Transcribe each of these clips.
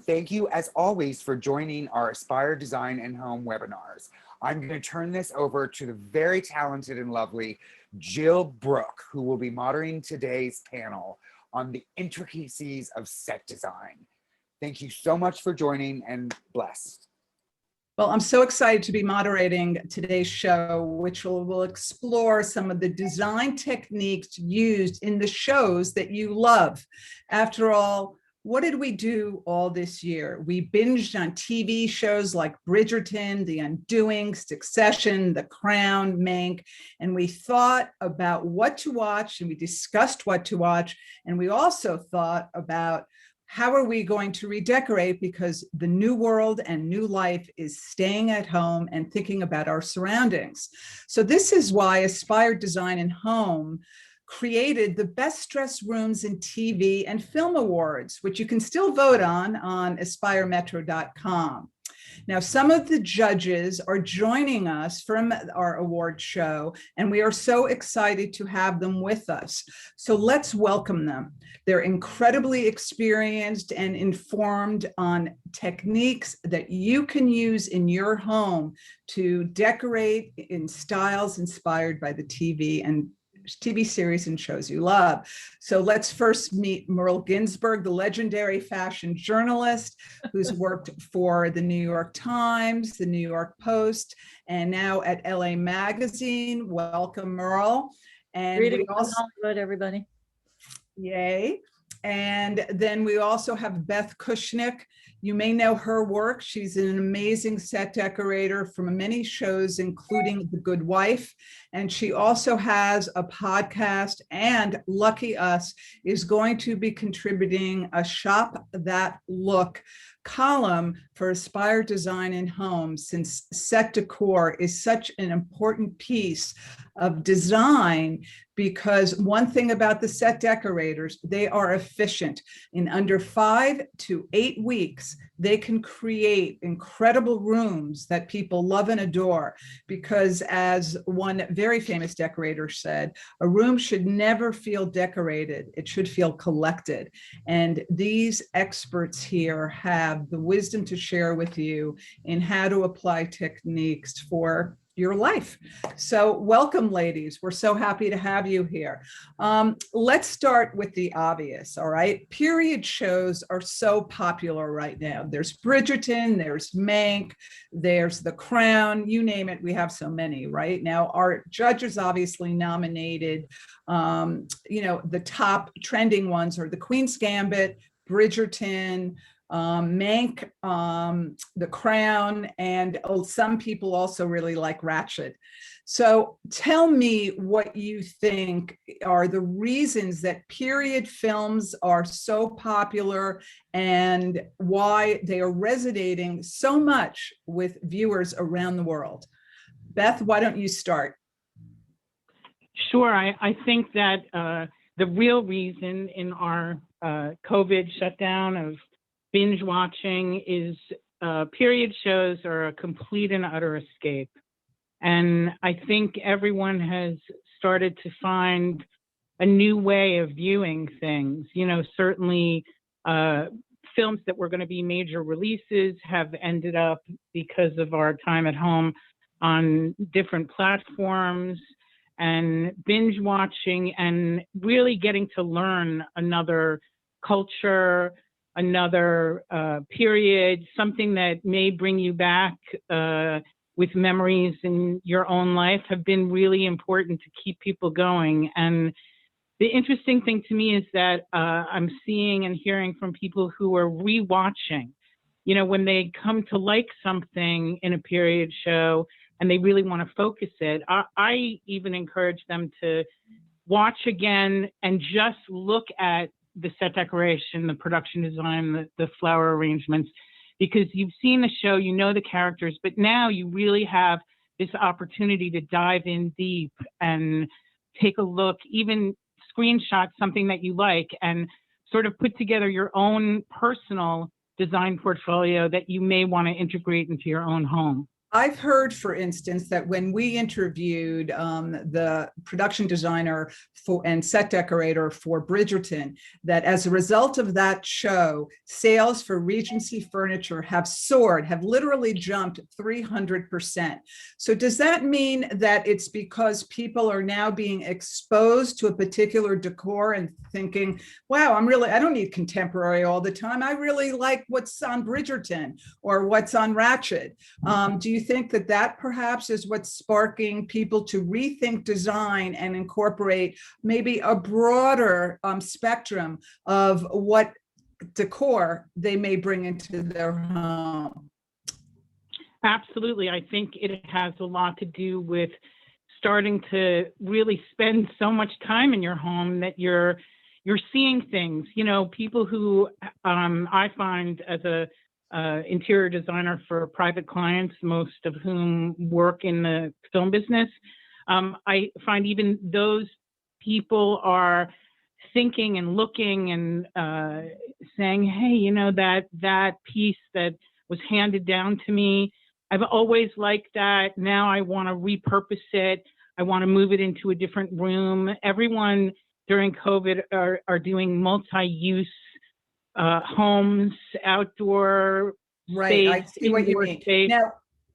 Thank you, as always, for joining our Aspire Design and Home webinars. I'm going to turn this over to the very talented and lovely Jill Brooke, who will be moderating today's panel on the intricacies of set design. Thank you so much for joining, and blessed. Well, I'm so excited to be moderating today's show, which will explore some of the design techniques used in the shows that you love. After all, what did we do all this year? We binged on TV shows like Bridgerton, The Undoing, Succession, The Crown, Mank, and we thought about what to watch, and we discussed what to watch, and we also thought about how are we going to redecorate, because the new world and new life is staying at home and thinking about our surroundings. So this is why Aspire Design and Home created the Best Dressed Rooms in TV and Film Awards, which you can still vote on aspiremetro.com. Now, some of the judges are joining us from our award show, and we are so excited to have them with us. So let's welcome them. They're incredibly experienced and informed on techniques that you can use in your home to decorate in styles inspired by the TV series and shows you love. So let's first meet Merle Ginsburg, the legendary fashion journalist who's worked for the New York Times, the New York Post, and now at LA Magazine. Welcome, Merle. And Greetings from Hollywood, everybody. Yay. And then we also have Beth Kushnick. You may know her work. She's an amazing set decorator from many shows, including The Good Wife. And she also has a podcast, and lucky us, is going to be contributing a Shop That Look column for Aspire Design and Home, since set decor is such an important piece of design. Because one thing about the set decorators, they are efficient. In under 5 to 8 weeks, they can create incredible rooms that people love and adore. Because as one very famous decorator said, a room should never feel decorated, it should feel collected. And these experts here have the wisdom to share with you in how to apply techniques for your life. So welcome, ladies. We're so happy to have you here. Let's start with the obvious, all right? Period shows are so popular right now. There's Bridgerton, there's Mank, there's The Crown, you name it, we have so many right now. Our judges obviously nominated, the top trending ones are The Queen's Gambit, Bridgerton, Mank, The Crown, and some people also really like Ratchet. So tell me what you think are the reasons that period films are so popular and why they are resonating so much with viewers around the world. Beth, why don't you start? Sure. I think that the real reason in our COVID shutdown of binge watching is period shows are a complete and utter escape. And I think everyone has started to find a new way of viewing things. Certainly films that were going to be major releases have ended up, because of our time at home, on different platforms, and binge watching and really getting to learn another culture, another period, something that may bring you back with memories in your own life, have been really important to keep people going. And the interesting thing to me is that I'm seeing and hearing from people who are rewatching, when they come to like something in a period show and they really want to focus it. I even encourage them to watch again and just look at the set decoration, the production design, the flower arrangements, because you've seen the show, you know the characters, but now you really have this opportunity to dive in deep and take a look, even screenshot something that you like, and sort of put together your own personal design portfolio that you may want to integrate into your own home. I've heard, for instance, that when we interviewed the production designer and set decorator for Bridgerton, that as a result of that show, sales for Regency furniture have soared, have literally jumped 300%. So does that mean that it's because people are now being exposed to a particular decor and thinking, wow, I don't need contemporary all the time. I really like what's on Bridgerton or what's on Ratchet. Do you think that perhaps is what's sparking people to rethink design and incorporate maybe a broader spectrum of what decor they may bring into their home? Absolutely. I think it has a lot to do with starting to really spend so much time in your home that you're seeing things. You know, people who I find as a interior designer for private clients, most of whom work in the film business. I find even those people are thinking and looking and saying, hey, you know, that piece that was handed down to me, I've always liked that. Now I want to repurpose it. I want to move it into a different room. Everyone during COVID are doing multi-use homes, outdoor Right, space, I see what you mean. space.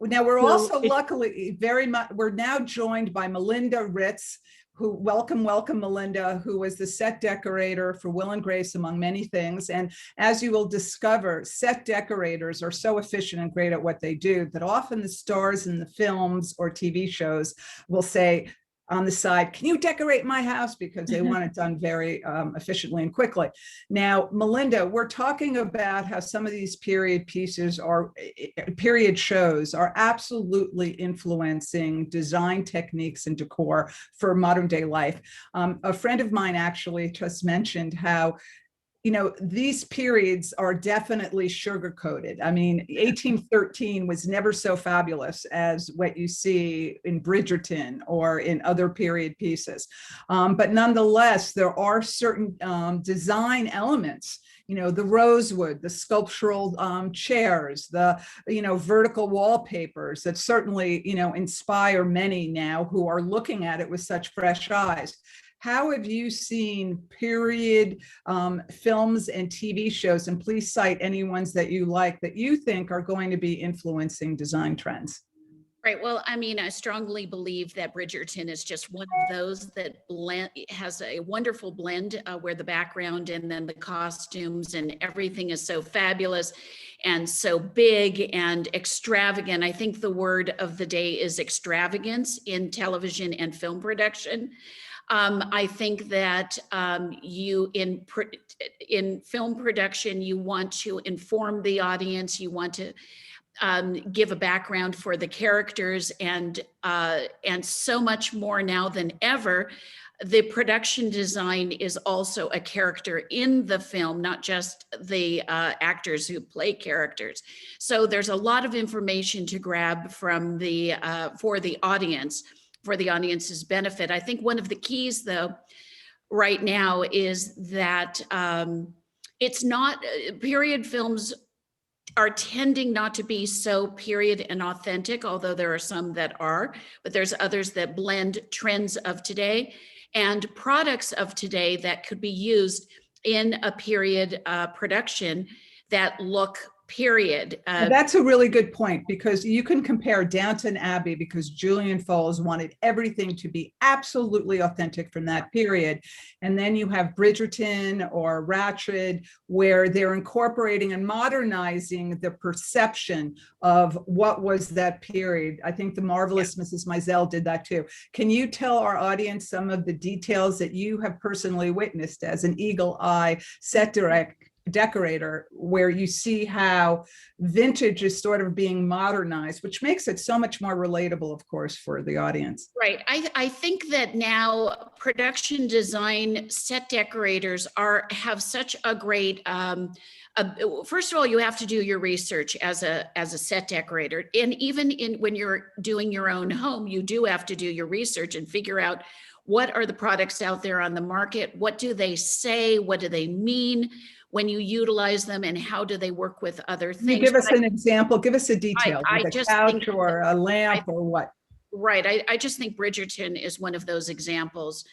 Now we're So also luckily very much, we're now joined by Melinda Ritz, who, welcome Melinda, who was the set decorator for Will and Grace, among many things. And as you will discover, set decorators are so efficient and great at what they do that often the stars in the films or TV shows will say, on the side, can you decorate my house? Because they want it done very efficiently and quickly. Now, Melinda, we're talking about how some of these period pieces period shows are absolutely influencing design techniques and decor for modern day life. A friend of mine actually just mentioned how, you know, these periods are definitely sugar coated. I mean, 1813 was never so fabulous as what you see in Bridgerton or in other period pieces. But nonetheless, there are certain design elements, you know, the rosewood, the sculptural chairs, the, you know, vertical wallpapers that certainly, you know, inspire many now who are looking at it with such fresh eyes. How have you seen period films and TV shows, and please cite any ones that you like that you think are going to be influencing design trends? Right. Well, I mean, I strongly believe that Bridgerton is just one of those that has a wonderful blend where the background and then the costumes and everything is so fabulous and so big and extravagant. I think the word of the day is extravagance in television and film production. I think that in film production, you want to inform the audience, you want to give a background for the characters, and so much more now than ever. The production design is also a character in the film, not just the actors who play characters. So there's a lot of information to grab from for the audience, for the audience's benefit. I think one of the keys, though, right now is that it's not, period films are tending not to be so period and authentic, although there are some that are, but there's others that blend trends of today and products of today that could be used in a period production that look period. That's a really good point, because you can compare Downton Abbey, because Julian Fowles wanted everything to be absolutely authentic from that period. And then you have Bridgerton or Ratchet, where they're incorporating and modernizing the perception of what was that period. I think the marvelous Mrs. Maisel did that too. Can you tell our audience some of the details that you have personally witnessed as an eagle eye set decorator, where you see how vintage is sort of being modernized, which makes it so much more relatable, of course, for the audience? Right. I think that now production design set decorators have such a great, first of all, you have to do your research as a set decorator. And even when you're doing your own home, you do have to do your research and figure out what are the products out there on the market? What do they say? What do they mean? when you utilize them, and how do they work with other Can you things? give us an example? Give us a detail, I like a just couch think or a lamp or what? Right. I just think Bridgerton is one of those examples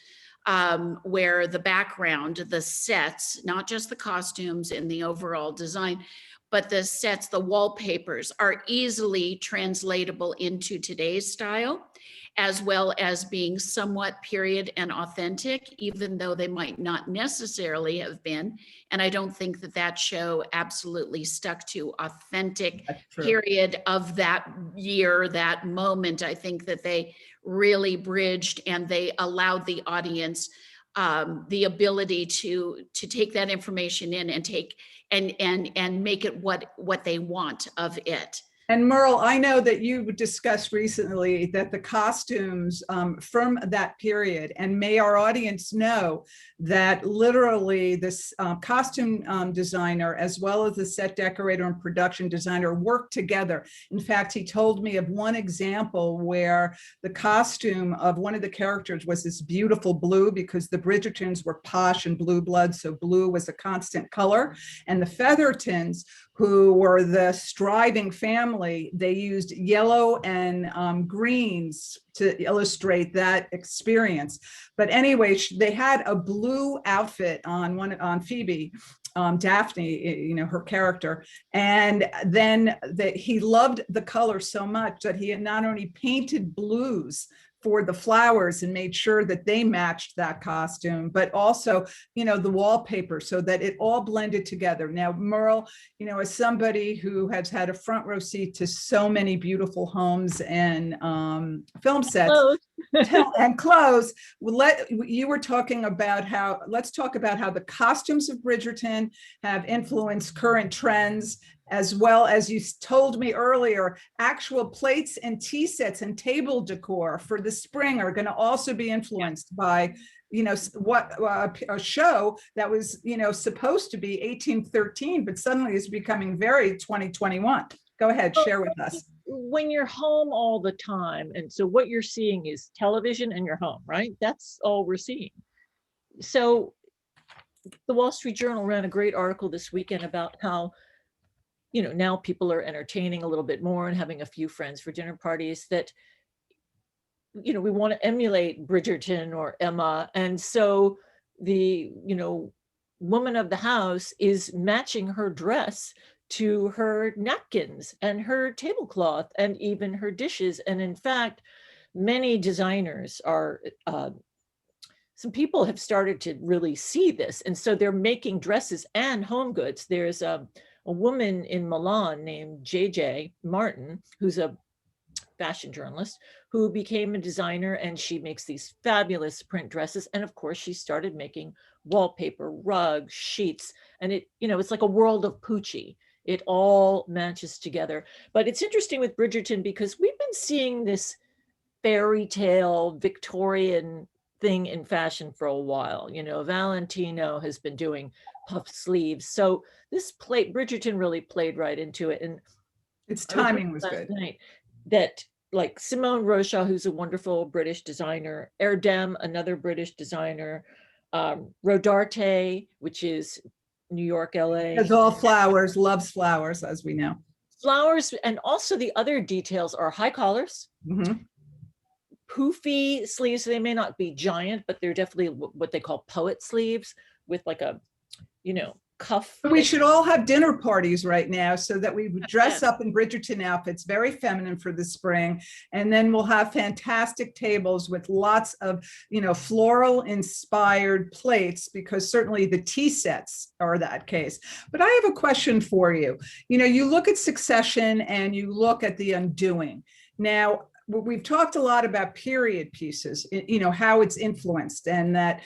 where the background, the sets, not just the costumes and the overall design, but the sets, the wallpapers are easily translatable into today's style, as well as being somewhat period and authentic, even though they might not necessarily have been. And I don't think that that show absolutely stuck to authentic That's true. period of that year, that moment. I think that they really bridged, and they allowed the audience the ability to take that information in and take and make it what they want of it. And Merle, I know that you discussed recently that the costumes from that period, and may our audience know that literally this costume designer, as well as the set decorator and production designer, worked together. In fact, he told me of one example where the costume of one of the characters was this beautiful blue, because the Bridgertons were posh and blue blood, so blue was a constant color. And the Feathertons, who were the striving family, they used yellow and greens to illustrate that experience. But anyway, they had a blue outfit on Phoebe, Daphne, her character. And then he loved the color so much that he had not only painted blues for the flowers and made sure that they matched that costume, but also, the wallpaper, so that it all blended together. Now, Merle, as somebody who has had a front row seat to so many beautiful homes and film sets and clothes, let's talk about how the costumes of Bridgerton have influenced current trends, as well as you told me earlier, actual plates and tea sets and table decor for the spring are going to also be influenced by, a show that was, supposed to be 1813, but suddenly is becoming very 2021. Go ahead, share with us. When you're home all the time, and so what you're seeing is television and your home, right? That's all we're seeing. So the Wall Street Journal ran a great article this weekend about how now people are entertaining a little bit more and having a few friends for dinner parties, that, we want to emulate Bridgerton or Emma. And so the, woman of the house is matching her dress to her napkins and her tablecloth and even her dishes. And in fact, many designers are, some people have started to really see this. And so they're making dresses and home goods. There's a woman in Milan named JJ Martin, who's a fashion journalist, who became a designer, and she makes these fabulous print dresses. And of course, she started making wallpaper, rugs, sheets, and it's like a world of Poochie. It all matches together. But it's interesting with Bridgerton because we've been seeing this fairy tale Victorian thing in fashion for a while. Valentino has been doing puff sleeves. So this Bridgerton really played right into it. And its timing was good. Night, that like Simone Rocha, who's a wonderful British designer, Erdem, another British designer, Rodarte, which is New York, LA. It's all flowers, loves flowers, as we know. Flowers, and also the other details are high collars, poofy sleeves. They may not be giant, but they're definitely what they call poet sleeves with like a, cuff. We should all have dinner parties right now so that we would dress up in Bridgerton outfits, very feminine for the spring. And then we'll have fantastic tables with lots of, floral inspired plates, because certainly the tea sets are that case. But I have a question for you. You look at Succession and you look at The Undoing. Now, we've talked a lot about period pieces, how it's influenced, and that,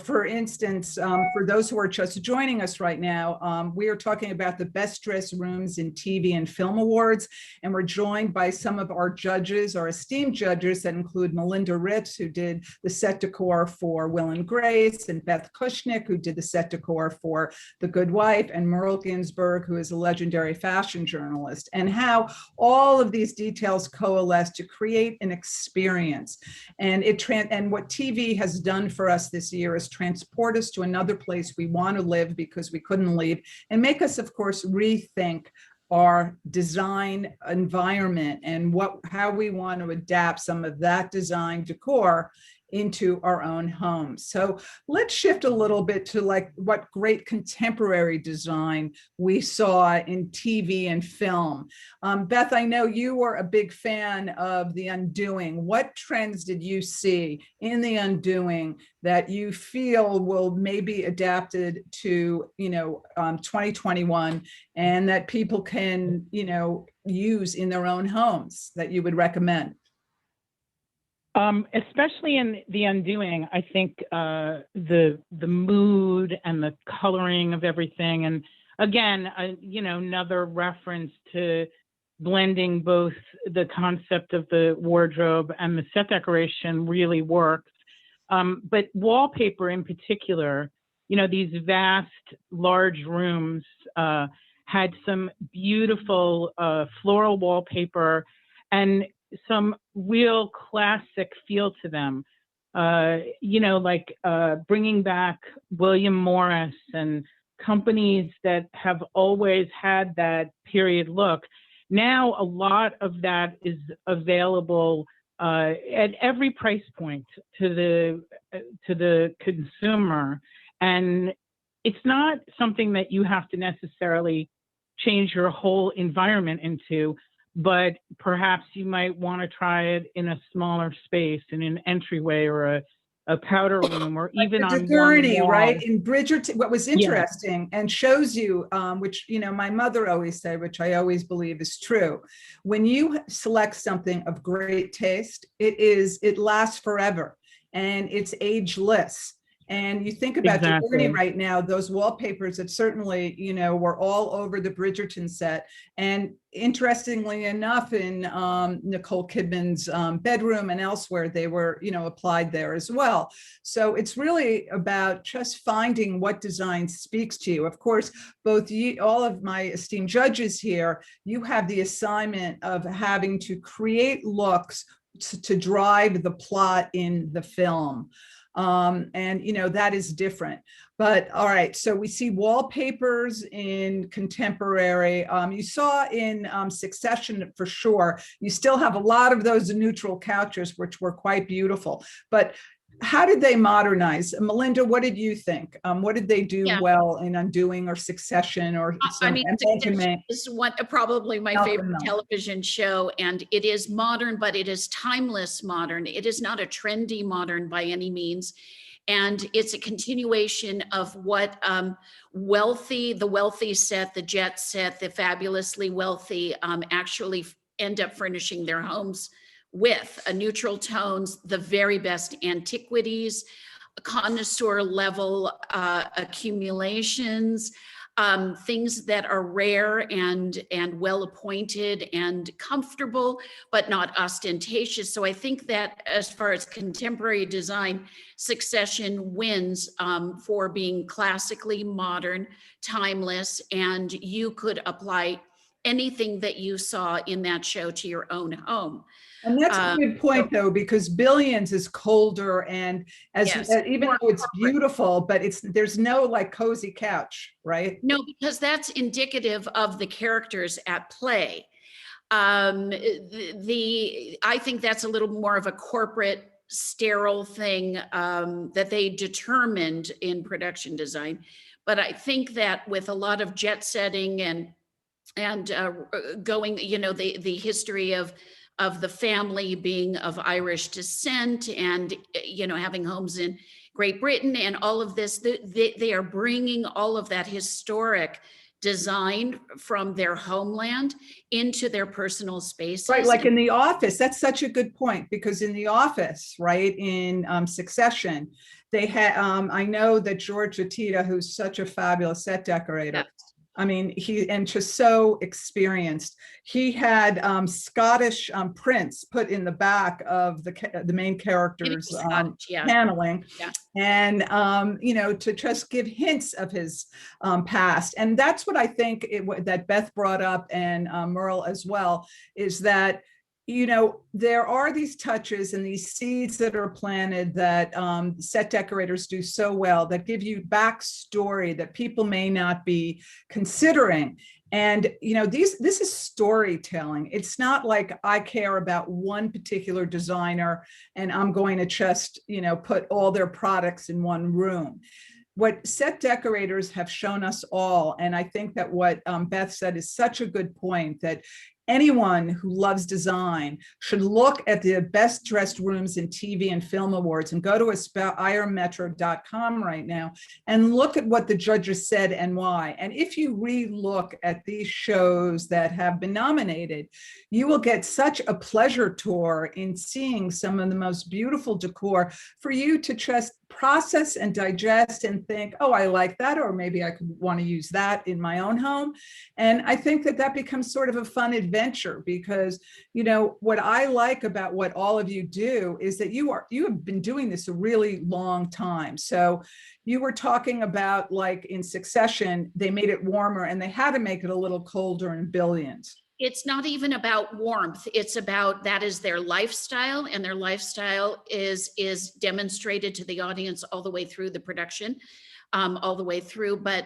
for instance, for those who are just joining us right now, we are talking about the best dressed rooms in TV and film awards. And we're joined by some of our judges, our esteemed judges, that include Melinda Ritz, who did the set decor for Will and Grace, and Beth Kushnick, who did the set decor for The Good Wife, and Merle Ginsberg, who is a legendary fashion journalist, and how all of these details coalesce to create an experience. And and what TV has done for us this year is transport us to another place we want to live because we couldn't leave, and make us, of course, rethink our design environment and how we want to adapt some of that design decor into our own homes. So let's shift a little bit to like what great contemporary design we saw in TV and film. Beth, I know you were a big fan of The Undoing. What trends did you see in The Undoing that you feel will maybe adapted to, 2021 and that people can, use in their own homes that you would recommend? Especially in The Undoing, I think the mood and the coloring of everything, and again, another reference to blending both the concept of the wardrobe and the set decoration really works. But wallpaper in particular, these vast, large rooms had some beautiful floral wallpaper and some real classic feel to them, like bringing back William Morris and companies that have always had that period look. Now, a lot of that is available at every price point to the consumer. And it's not something that you have to necessarily change your whole environment into, but perhaps you might want to try it in a smaller space, in an entryway or a powder room, or even like on Gurney, one wall. right? In Bridgerton, what was interesting and shows you, which my mother always said, which I always believe is true, when you select something of great taste, it lasts forever and it's ageless. And you think about Gurney right now, those wallpapers that certainly, were all over the Bridgerton set. And interestingly enough, in Nicole Kidman's bedroom and elsewhere, they were, applied there as well. So it's really about just finding what design speaks to you. Of course, both all of my esteemed judges here, you have the assignment of having to create looks to drive the plot in the film. And that is different. But all right, so we see wallpapers in contemporary. You saw in Succession for sure. You still have a lot of those neutral couches, which were quite beautiful. But how did they modernize? Melinda, what did you think? What did they do well in Undoing or Succession or Succession is probably my favorite television show, and it is modern, but it is timeless modern. It is not a trendy modern by any means. And it's a continuation of what the wealthy set, the jet set, the fabulously wealthy actually end up furnishing their homes with neutral tones, the very best antiquities, connoisseur level accumulations, things that are rare and well appointed and comfortable, but not ostentatious. So I think that as far as contemporary design, Succession wins for being classically modern, timeless, and you could apply anything that you saw in that show to your own home. And that's a good point, though, because Billions is colder, and even though it's beautiful, but there's no like cozy couch, right? No, because that's indicative of the characters at play. I think that's a little more of a corporate, sterile thing that they determined in production design. But I think that with a lot of jet setting and going, the history of the family being of Irish descent and, having homes in Great Britain and all of this, they are bringing all of that historic design from their homeland into their personal spaces. Right, like in The Office, that's such a good point, because in The Office, right, in Succession, they had, I know that George Atita, who's such a fabulous set decorator, I mean, just so experienced. He had Scottish prints put in the back of the main character's paneling, and to just give hints of his past. And that's what I think that Beth brought up, and Merle as well, is that you know, there are these touches and these seeds that are planted that set decorators do so well that give you backstory that people may not be considering. And, you know, this is storytelling. It's not like I care about one particular designer and I'm going to just, you know, put all their products in one room. What set decorators have shown us all, and I think that what Beth said is such a good point, that anyone who loves design should look at the best dressed rooms in TV and film awards and go to aspiremetro.com right now and look at what the judges said and why. And if you re-look at these shows that have been nominated, you will get such a pleasure tour in seeing some of the most beautiful decor for you to just process and digest and think, oh, I like that, or maybe I could want to use that in my own home. And I think that that becomes sort of a fun adventure because, you know, what I like about what all of you do is that you have been doing this a really long time. So you were talking about, like in Succession, they made it warmer and they had to make it a little colder in Billions. It's not even about warmth. It's about, that is their lifestyle, and their lifestyle is demonstrated to the audience all the way through the production, all the way through. But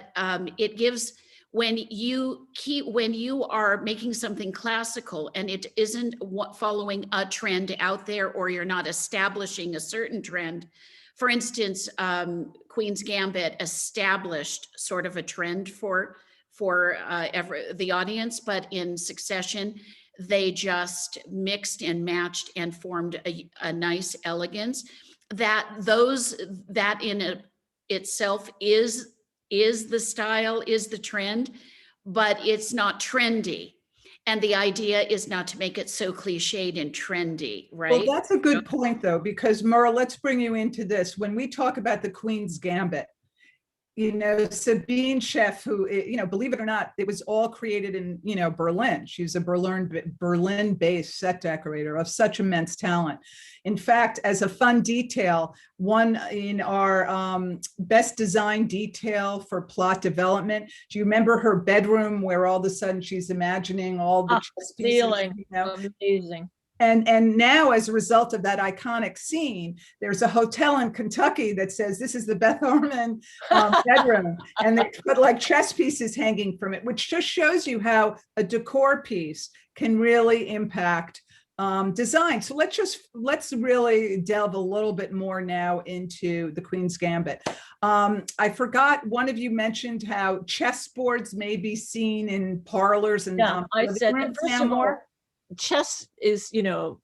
it gives, when you are making something classical and it isn't following a trend out there, or you're not establishing a certain trend. For instance, Queen's Gambit established sort of a trend for the audience, but in Succession, they just mixed and matched and formed a nice elegance that in itself is the style, is the trend, but it's not trendy. And the idea is not to make it so cliched and trendy, right? Well, that's a good point though, because Merle, let's bring you into this. When we talk about the Queen's Gambit, you know, Sabine Chef, who, you know, believe it or not, it was all created in, you know, Berlin. She's a Berlin-based set decorator of such immense talent. In fact, as a fun detail, one in our best design detail for plot development, do you remember her bedroom where all of a sudden she's imagining all the chess pieces? Feeling, you know? amazing. And now, as a result of that iconic scene, there's a hotel in Kentucky that says this is the Beth Orman bedroom, and they put like chess pieces hanging from it, which just shows you how a decor piece can really impact design. So let's really delve a little bit more now into the Queen's Gambit. I forgot, one of you mentioned how chessboards may be seen in parlors and I said, rooms first now of all, more. chess is, you know,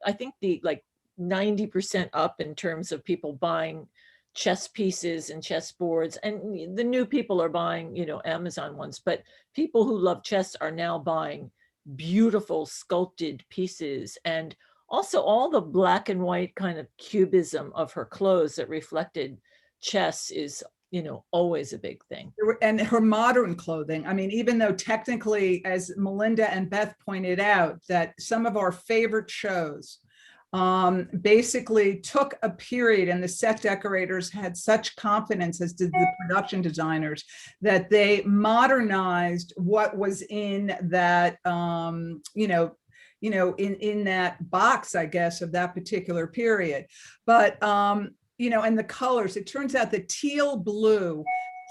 I think the like 90% up in terms of people buying chess pieces and chess boards, and the new people are buying, you know, Amazon ones, but people who love chess are now buying beautiful sculpted pieces, and also all the black and white kind of cubism of her clothes that reflected chess is, you know, always a big thing. And her modern clothing. I mean, even though technically, as Melinda and Beth pointed out, that some of our favorite shows basically took a period, and the set decorators had such confidence, as did the production designers, that they modernized what was in that, in that box, I guess, of that particular period. But you know, and the colors, it turns out the teal blue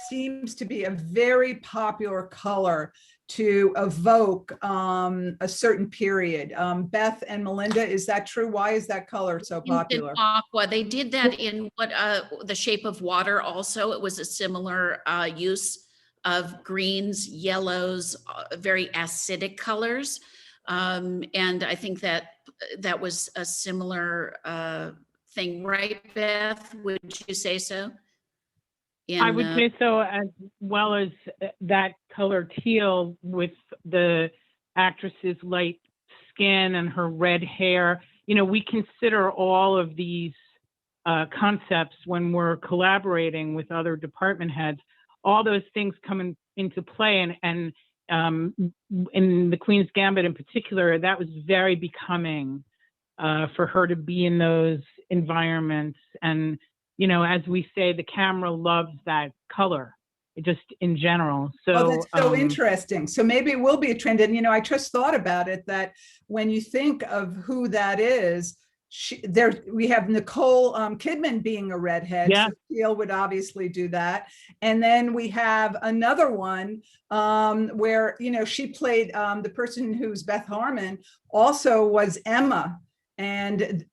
seems to be a very popular color to evoke a certain period. Beth and Melinda, is that true? Why is that color so popular? Aqua. They did that in The Shape of Water also. It was a similar use of greens, yellows, very acidic colors. And I think that was a similar thing, right, Beth? Would you say so? I would say so, as well as that color teal with the actress's light skin and her red hair. You know, we consider all of these concepts when we're collaborating with other department heads. All those things come into play, and in the Queen's Gambit in particular, that was very becoming for her to be in those environments. And, you know, as we say, the camera loves that color. just in general. So oh, that's so interesting. So maybe it will be a trend. And, I just thought about it, that when you think of who that is, we have Nicole Kidman being a redhead. Yeah. So Teal would obviously do that. And then we have another one where, she played the person who's Beth Harmon also was Emma. And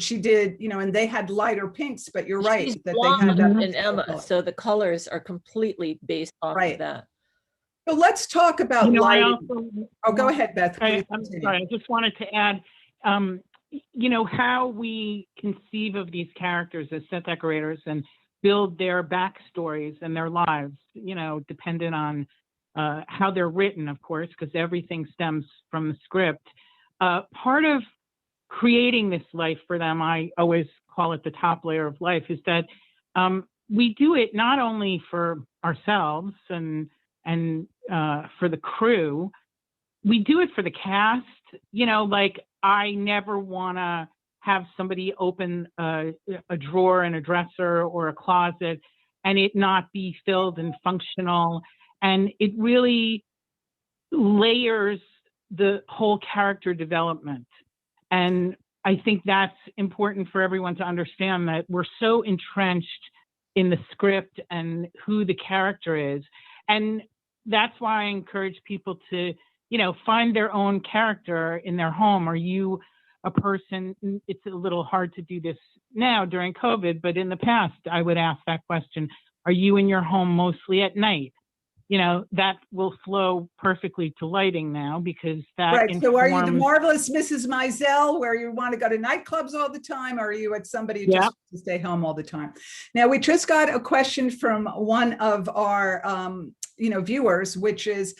she did, and they had lighter pinks, but you're right. She's that blonde they had in Emma, so the colors are completely based off of that. So let's talk about lighting. Go ahead, Beth. I'm sorry, I just wanted to add, how we conceive of these characters as set decorators and build their backstories and their lives, dependent on how they're written, of course, because everything stems from the script. Part of creating this life for them, I always call it the top layer of life, is that we do it not only for ourselves and for the crew, we do it for the cast. Like, I never want to have somebody open a drawer in a dresser or a closet and it not be filled and functional. And it really layers the whole character development. And I think that's important for everyone to understand, that we're so entrenched in the script and who the character is. And that's why I encourage people to, find their own character in their home. Are you a person? It's a little hard to do this now during COVID, but in the past, I would ask that question. Are you in your home mostly at night? That will flow perfectly to lighting now, because that right. So are you the marvelous Mrs. Maisel, where you want to go to nightclubs all the time, or are you at somebody who just wants to stay home all the time? Now, we just got a question from one of our viewers, which is,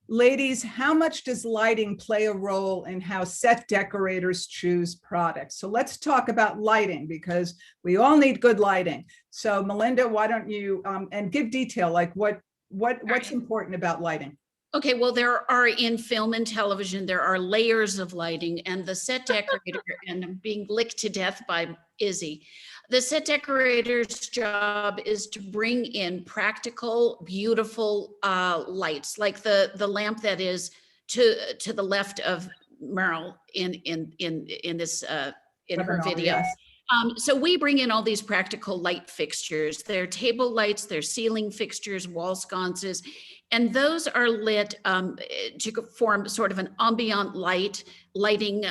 ladies, how much does lighting play a role in how set decorators choose products? So let's talk about lighting, because we all need good lighting. So Melinda, why don't you and give detail, like what's important about lighting? Okay, well, there are, in film and television, there are layers of lighting, and the set decorator, and I'm being licked to death by Izzy. The set decorator's job is to bring in practical, beautiful lights, like the lamp that is to the left of Merle in this in her video. Yes. So we bring in all these practical light fixtures. They're table lights, they're ceiling fixtures, wall sconces, and those are lit to form sort of an ambient lighting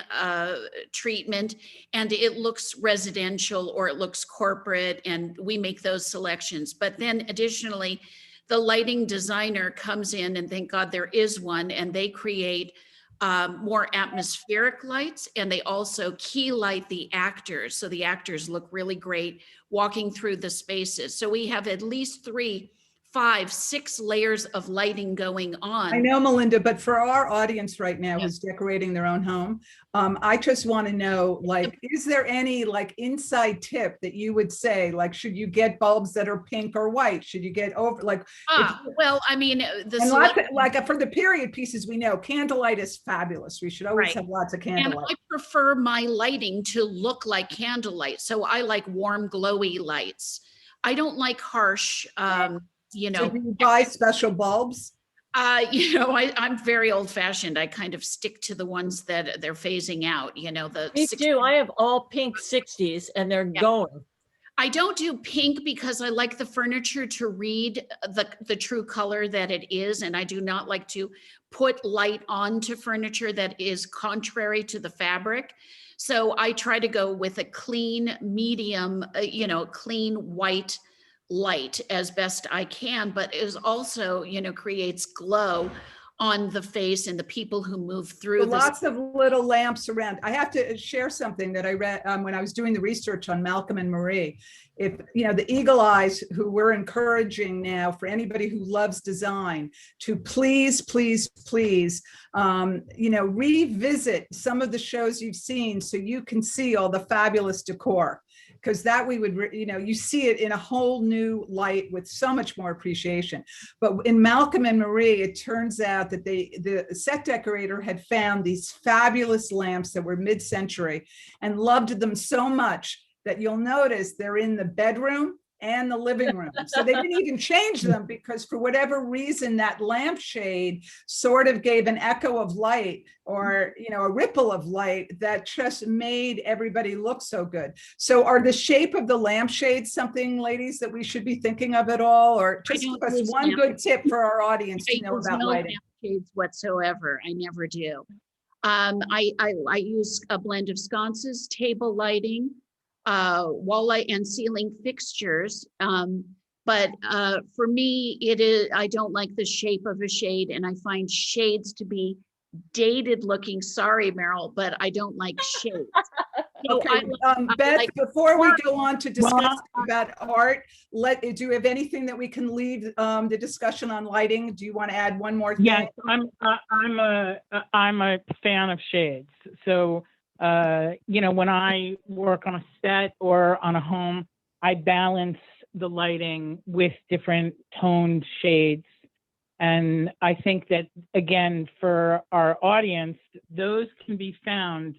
treatment, and it looks residential or it looks corporate, and we make those selections. But then additionally, the lighting designer comes in, and thank God there is one, and they create more atmospheric lights, and they also key light the actors, so the actors look really great walking through the spaces. So we have at least 3, 5, 6 layers of lighting going on. I know, Melinda, but for our audience right now who's decorating their own home, I just want to know, like, is there any inside tip that you would say, like, should you get bulbs that are pink or white? Should you get over well, I mean, for the period pieces, we know candlelight is fabulous. We should always have lots of candlelight. And I prefer my lighting to look like candlelight. So I like warm, glowy lights. I don't like harsh, So do you buy special bulbs? I'm very old fashioned. I kind of stick to the ones that they're phasing out, Me too. I have all pink 60s and they're going. I don't do pink because I like the furniture to read the true color that it is. And I do not like to put light onto furniture that is contrary to the fabric. So I try to go with a clean, medium, clean white light as best I can, but it also, creates glow on the face and the people who move through. Lots of little lamps around. I have to share something that I read when I was doing the research on Malcolm and Marie. If the Eagle Eyes, who we're encouraging now for anybody who loves design, to please revisit some of the shows you've seen so you can see all the fabulous decor. Because that we would, you see it in a whole new light with so much more appreciation. But in Malcolm and Marie, it turns out that the set decorator had found these fabulous lamps that were mid-century and loved them so much that you'll notice they're in the bedroom, and the living room. So they didn't even change them because for whatever reason, that lampshade sort of gave an echo of light or, a ripple of light that just made everybody look so good. So are the shape of the lampshades something, ladies, that we should be thinking of at all? Or just give us one good tip for our audience to know about lighting. Lampshades whatsoever. I never do. I use a blend of sconces, table lighting, wall light, and ceiling fixtures. But for me, I don't like the shape of a shade, and I find shades to be dated looking. Sorry, Merle, but I don't like shades. So Okay, Beth, before we go on to discuss about art, do you have anything that we can leave the discussion on lighting? Do you want to add one more thing? Yes, I'm a fan of shades. So when I work on a set or on a home, I balance the lighting with different toned shades. And I think that, again, for our audience, those can be found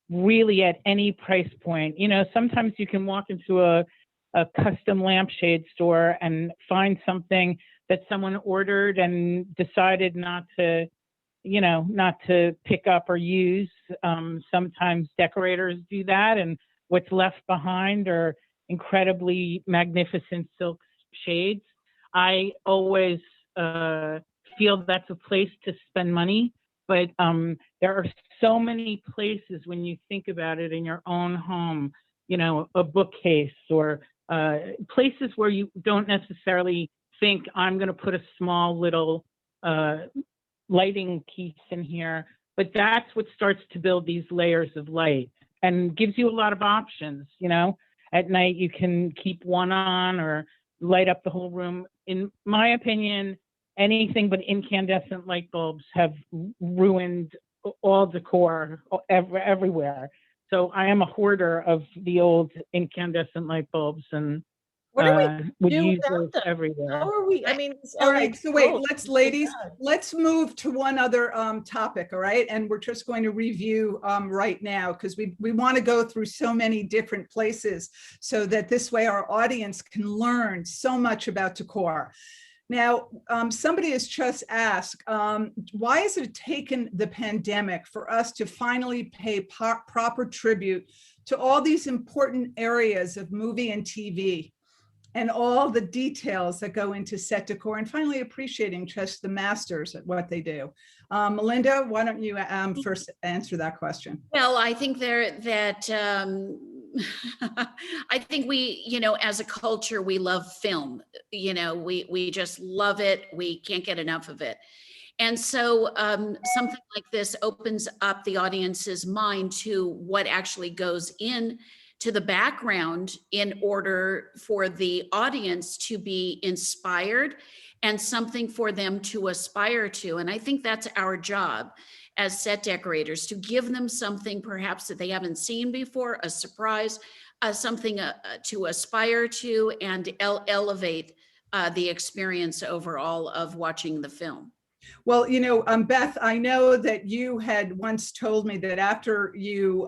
really at any price point. Sometimes you can walk into a custom lampshade store and find something that someone ordered and decided not to pick up or use. Sometimes decorators do that, and what's left behind are incredibly magnificent silk shades. I always feel that's a place to spend money, but there are so many places when you think about it in your own home, a bookcase or places where you don't necessarily think I'm going to put a small little lighting piece in here, but that's what starts to build these layers of light and gives you a lot of options. At night you can keep one on or light up the whole room. In my opinion, anything but incandescent light bulbs have ruined all decor everywhere. So I am a hoarder of the old incandescent light bulbs, and What are we would do use without those them? everywhere. How are we? I mean, it's All right, so wait, ladies, let's move to one other topic, all right? And we're just going to review right now because we want to go through so many different places so that this way our audience can learn so much about decor. Now, somebody has just asked, why has it taken the pandemic for us to finally pay proper tribute to all these important areas of movie and TV and all the details that go into set decor, and finally appreciating just the masters at what they do? Melinda, why don't you first answer that question? Well, I think I think we, as a culture, we love film. We just love it. We can't get enough of it. And so something like this opens up the audience's mind to what actually goes in to the background in order for the audience to be inspired and something for them to aspire to. And I think that's our job as set decorators, to give them something perhaps that they haven't seen before, a surprise, something to aspire to, and elevate the experience overall of watching the film. Well, Beth, I know that you had once told me that after you,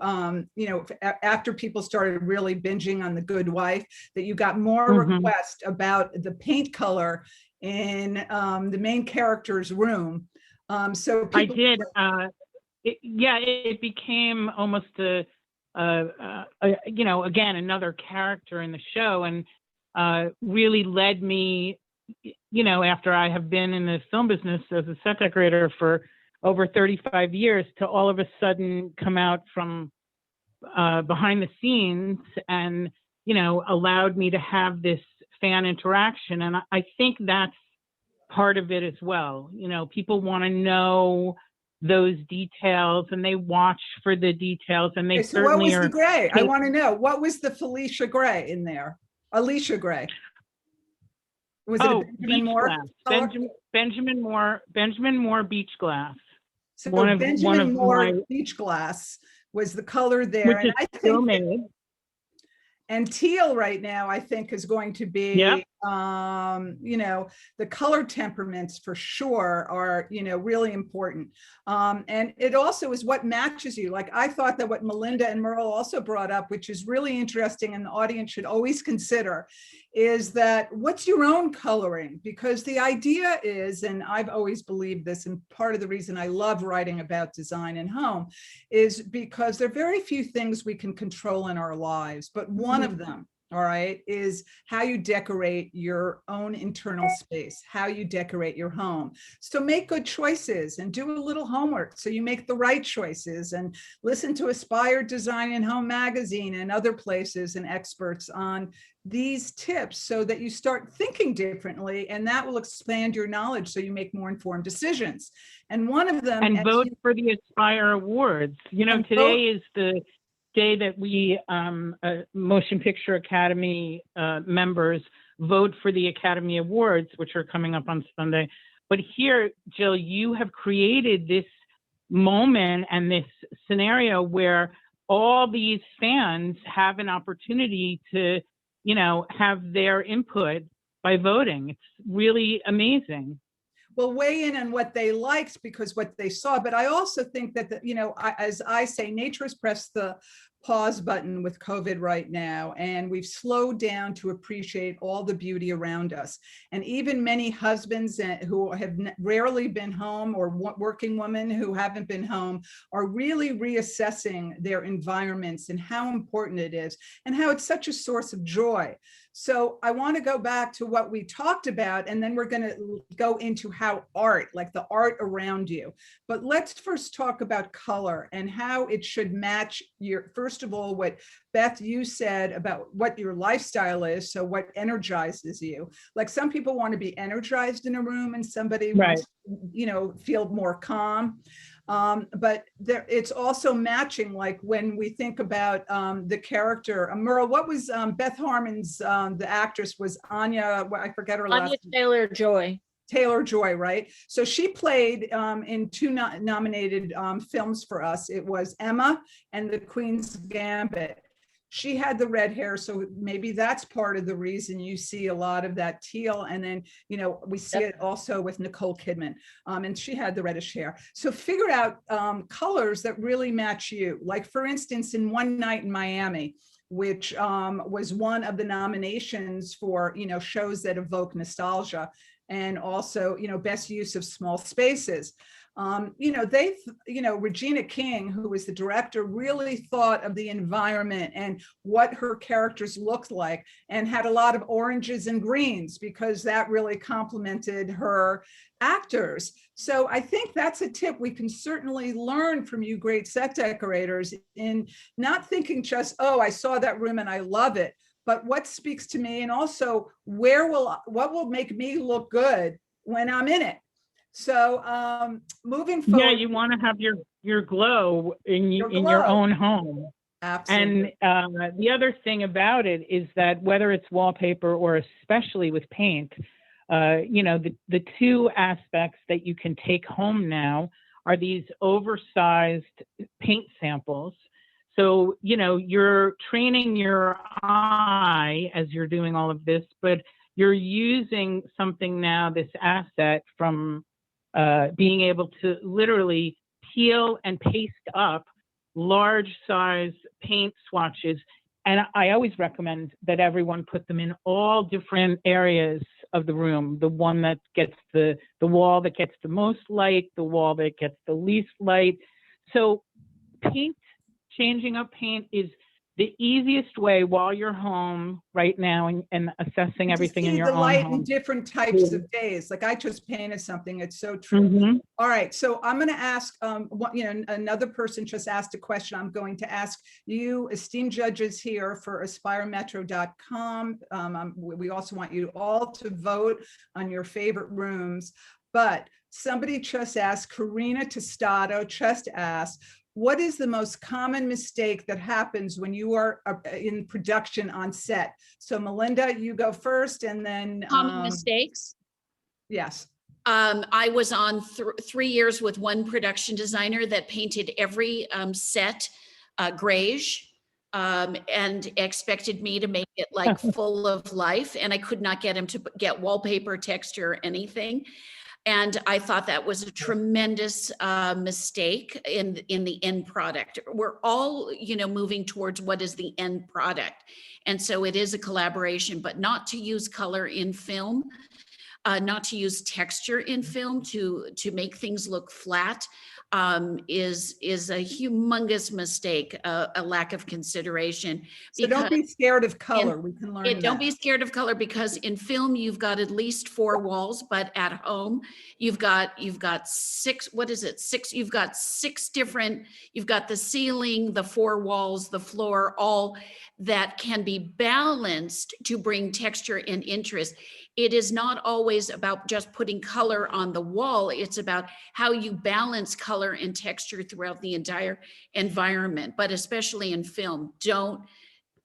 after people started really binging on The Good Wife, that you got more requests about the paint color in the main character's room. So I did. It became almost again, another character in the show, and really led me, after I have been in the film business as a set decorator for over 35 years, to all of a sudden come out from behind the scenes and, allowed me to have this fan interaction. And I think that's part of it as well. People want to know those details and they watch for the details, and they so what was certainly the gray? I want to know, what was the Felicia Gray in there? Alicia Gray. Was it a Benjamin Moore? Benjamin Moore beach glass. So Benjamin Moore beach glass was the color there. Which is still made. And teal right now, I think, is going to be, the color temperaments for sure are, really important. And it also is what matches you. Like, I thought that what Melinda and Merle also brought up, which is really interesting and the audience should always consider, is that what's your own coloring? Because the idea is, and I've always believed this, and part of the reason I love writing about design and home is because there are very few things we can control in our lives, but one of them, all right, is how you decorate your own internal space, how you decorate your home. So make good choices and do a little homework so you make the right choices, and listen to Aspire Design and Home magazine and other places and experts on these tips so that you start thinking differently, and that will expand your knowledge so you make more informed decisions. And one of them— And vote for the Aspire Awards. You know, today is the day that we, Motion Picture Academy members, vote for the Academy Awards, which are coming up on Sunday. But here, Jill, you have created this moment and this scenario where all these fans have an opportunity to, you know, have their input by voting. It's really amazing. Well, weigh in on what they liked because what they saw. But I also think that, you know, as I say, nature has pressed the pause button with COVID right now, and we've slowed down to appreciate all the beauty around us. And even many husbands who have rarely been home, or working women who haven't been home, are really reassessing their environments and how important it is and how it's such a source of joy. So I want to go back to what we talked about, and then we're going to go into how art, like the art around you. But let's first talk about color and how it should match your, first of all, what Beth, you said about what your lifestyle is. So what energizes you? Like some people want to be energized in a room and somebody wants, you know, feel more calm. But there, it's also matching, like when we think about the character, Merle, what was Beth Harmon's, the actress was Anya, I forget her last name. Taylor-Joy. Taylor-Joy, right? So she played in two nominated films for us. It was Emma and The Queen's Gambit. She had the red hair, so maybe that's part of the reason you see a lot of that teal. And then, you know, we see it also with Nicole Kidman, and she had the reddish hair. So figure out colors that really match you. Like for instance, in One Night in Miami, which was one of the nominations for, you know, shows that evoke nostalgia, and also, you know, best use of small spaces. You know, Regina King, who was the director, really thought of the environment and what her characters looked like, and had a lot of oranges and greens because that really complemented her actors. So I think that's a tip we can certainly learn from you great set decorators, in not thinking just, oh, I saw that room and I love it, but what speaks to me, and also what will make me look good when I'm in it. So moving forward. Yeah, you want to have your glow in your own home. Absolutely. And the other thing about it is that whether it's wallpaper or especially with paint, you know, the two aspects that you can take home now are these oversized paint samples. So, you know, you're training your eye as you're doing all of this, but you're using something now, this asset from being able to literally peel and paste up large size paint swatches. And I always recommend that everyone put them in all different areas of the room. The one that gets the wall that gets the most light, the wall that gets the least light. So changing up paint is the easiest way while you're home right now and assessing everything in your own home. The light in different types of days. Like I just painted something. It's so true. All right. So I'm going to ask, you know, another person just asked a question. I'm going to ask you, esteemed judges here for aspiremetro.com. We also want you all to vote on your favorite rooms. But somebody just asked, Karina Tostado just asked, what is the most common mistake that happens when you are in production on set? So Melinda, you go first, and then— Common mistakes? Yes. I was on 3 years with one production designer that painted every set grayish, and expected me to make it like full of life, and I could not get him to get wallpaper, texture, or anything. And I thought that was a tremendous mistake in the end product. We're all, moving towards what is the end product. And so it is a collaboration, but not to use color in film, not to use texture in film to make things look flat, is a humongous mistake, a lack of consideration. So don't be scared of color. We can learn Don't that. be scared of color, because in film you've got at least 4 walls, but at home you've got 6. What is it? 6. You've got 6 different. You've got the ceiling, the 4 walls, the floor, all that can be balanced to bring texture and interest. It is not always about just putting color on the wall. It's about how you balance color and texture throughout the entire environment, but especially in film,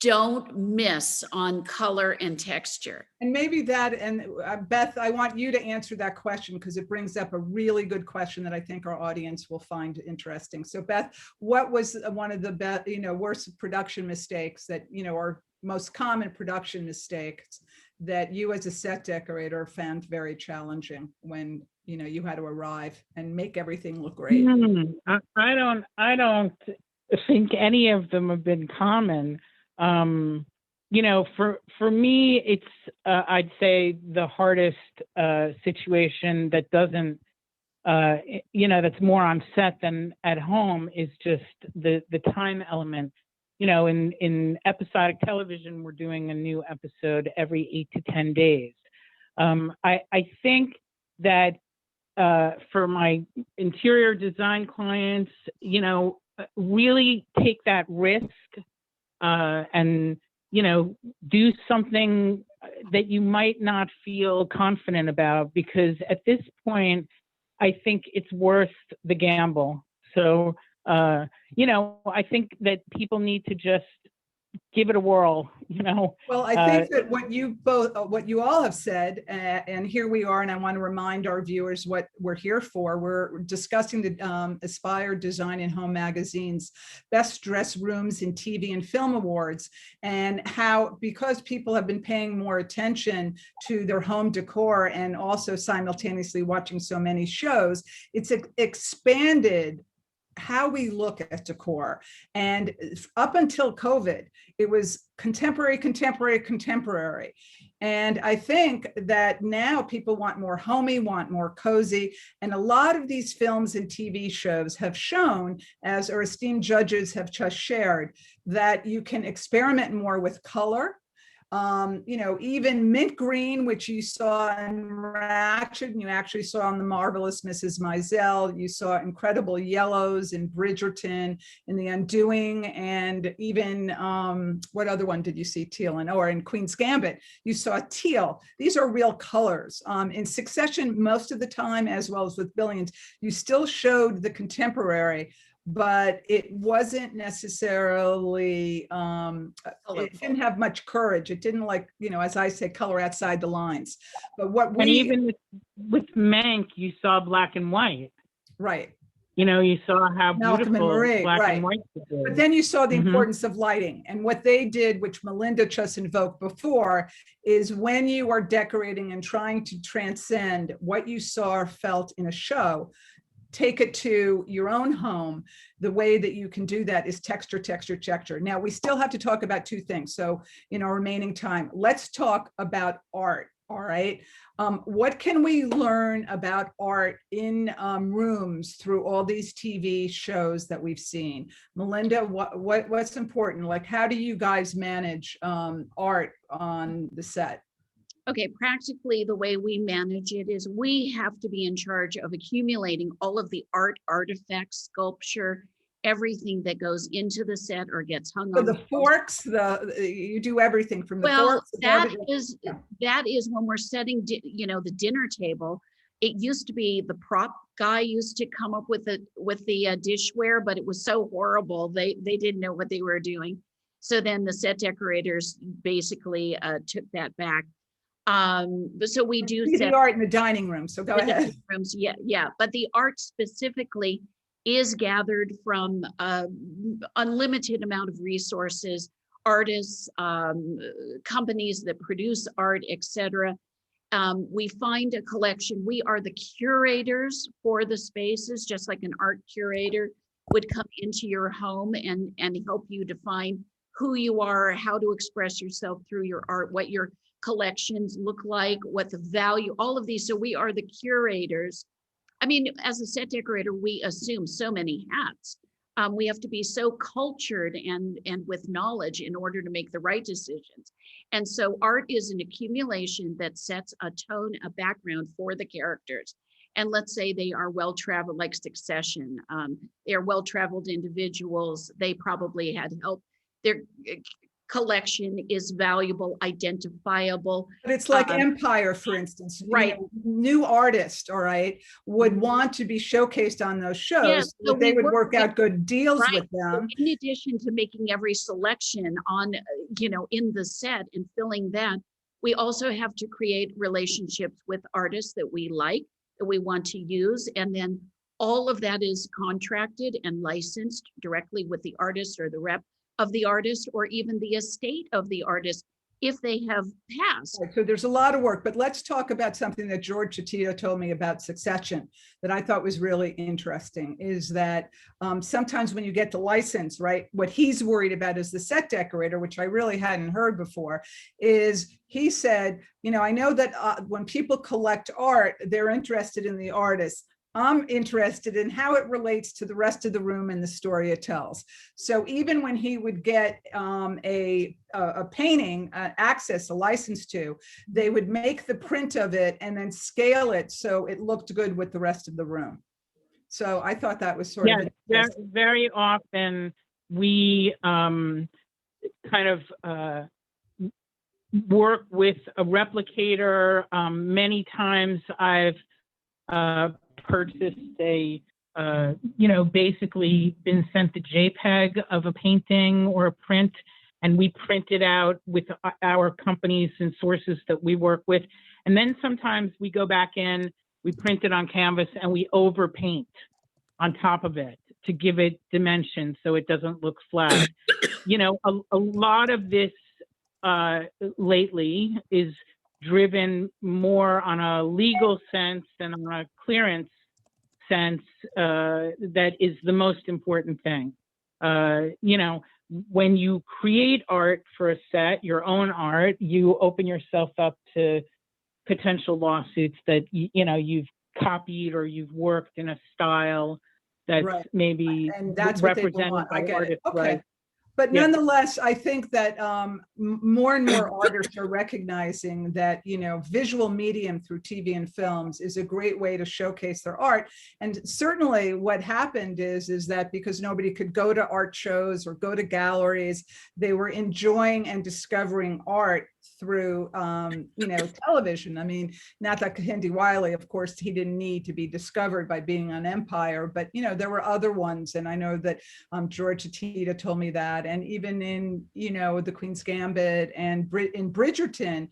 don't miss on color and texture. And maybe that, and Beth, I want you to answer that question because it brings up a really good question that I think our audience will find interesting. So Beth, what was one of the worst production mistakes that, or most common production mistakes that you as a set decorator found very challenging when, you had to arrive and make everything look great? I don't think any of them have been common. For me, it's, I'd say the hardest situation that doesn't, that's more on set than at home is just the time element. In episodic television, we're doing a new episode every 8 to 10 days. I think that for my interior design clients, really take that risk and do something that you might not feel confident about, because at this point I think it's worth the gamble. So I think that people need to just give it a whirl, Well, I think that what you all have said, and here we are, and I want to remind our viewers what we're here for. We're discussing the Aspire Design and Home Magazine's Best Dressed Rooms in TV and Film Awards, and how, because people have been paying more attention to their home decor and also simultaneously watching so many shows, it's expanded how we look at decor. And up until COVID, it was contemporary. And I think that now people want more homey, want more cozy. And a lot of these films and TV shows have shown, as our esteemed judges have just shared, that you can experiment more with color. Even mint green, which you saw in Ratched, and you actually saw in The Marvelous Mrs. Maisel. You saw incredible yellows in Bridgerton, in The Undoing, and even, what other one did you see teal in? Or in Queen's Gambit, you saw teal. These are real colors. In Succession, most of the time, as well as with Billions, you still showed the contemporary, but it wasn't necessarily, it didn't have much courage. It didn't, like, as I say, color outside the lines. But and even with Mank, you saw black and white. Right. You saw how Malcolm beautiful and Marie, black right. and white was. But then you saw the importance of lighting. And what they did, which Melinda just invoked before, is when you are decorating and trying to transcend what you saw or felt in a show, take it to your own home. The way that you can do that is texture. Now, we still have to talk about 2 things. So in our remaining time, let's talk about art. All right. What can we learn about art in rooms through all these TV shows that we've seen? Melinda, what's important? Like, how do you guys manage art on the set? Okay, practically the way we manage it is we have to be in charge of accumulating all of the art, artifacts, sculpture, everything that goes into the set or gets hung on. The forks, you do everything from the forks. That is when we're setting, the dinner table. It used to be the prop guy used to come up with the dishware, but it was so horrible. They didn't know what they were doing. So then the set decorators basically took that back. So we do the art in the dining room. So go ahead. Rooms, yeah. But the art specifically is gathered from unlimited amount of resources, artists, companies that produce art, etc. We find a collection. We are the curators for the spaces, just like an art curator would come into your home and help you define who you are, how to express yourself through your art, what your collections look like, what the value, all of these. So we are the curators. I mean, as a set decorator, we assume so many hats. We have to be so cultured and with knowledge in order to make the right decisions. And so art is an accumulation that sets a tone, a background for the characters. And let's say they are well-traveled, like Succession. They are well-traveled individuals. They probably had help. Their collection is valuable, identifiable. But it's like Empire, for instance. Right. New artists, all right, would want to be showcased on those shows. Yes, so they would work out good deals right. with them. So in addition to making every selection on, in the set and filling that, we also have to create relationships with artists that we like, that we want to use. And then all of that is contracted and licensed directly with the artist or the rep of the artist, or even the estate of the artist if they have passed. Right, so there's a lot of work, but let's talk about something that George Chatito told me about Succession that I thought was really interesting, is that sometimes when you get the license, right, what he's worried about is the set decorator, which I really hadn't heard before, is he said, I know that when people collect art, they're interested in the artist. I'm interested in how it relates to the rest of the room and the story it tells. So even when he would get a painting access, a license to, they would make the print of it and then scale it so it looked good with the rest of the room. So I thought that was sort of very often we kind of work with a replicator. Many times I've purchased basically been sent the JPEG of a painting or a print, and we print it out with our companies and sources that we work with. And then sometimes we go back in, we print it on canvas and we overpaint on top of it to give it dimension so it doesn't look flat. A lot of this lately is driven more on a legal sense and on a clearance sense. That is the most important thing. When you create art for a set, your own art, you open yourself up to potential lawsuits that you've copied or you've worked in a style that's maybe and that's represented what by I get artists. it. Okay. Right? But nonetheless, I think that more and more artists are recognizing that, visual medium through TV and films is a great way to showcase their art. And certainly what happened is that because nobody could go to art shows or go to galleries, they were enjoying and discovering art through, television. I mean, not that Kehinde Wiley, of course, he didn't need to be discovered by being on Empire, but, there were other ones. And I know that George Chatito told me that. And even in, the Queen's Gambit and in Bridgerton,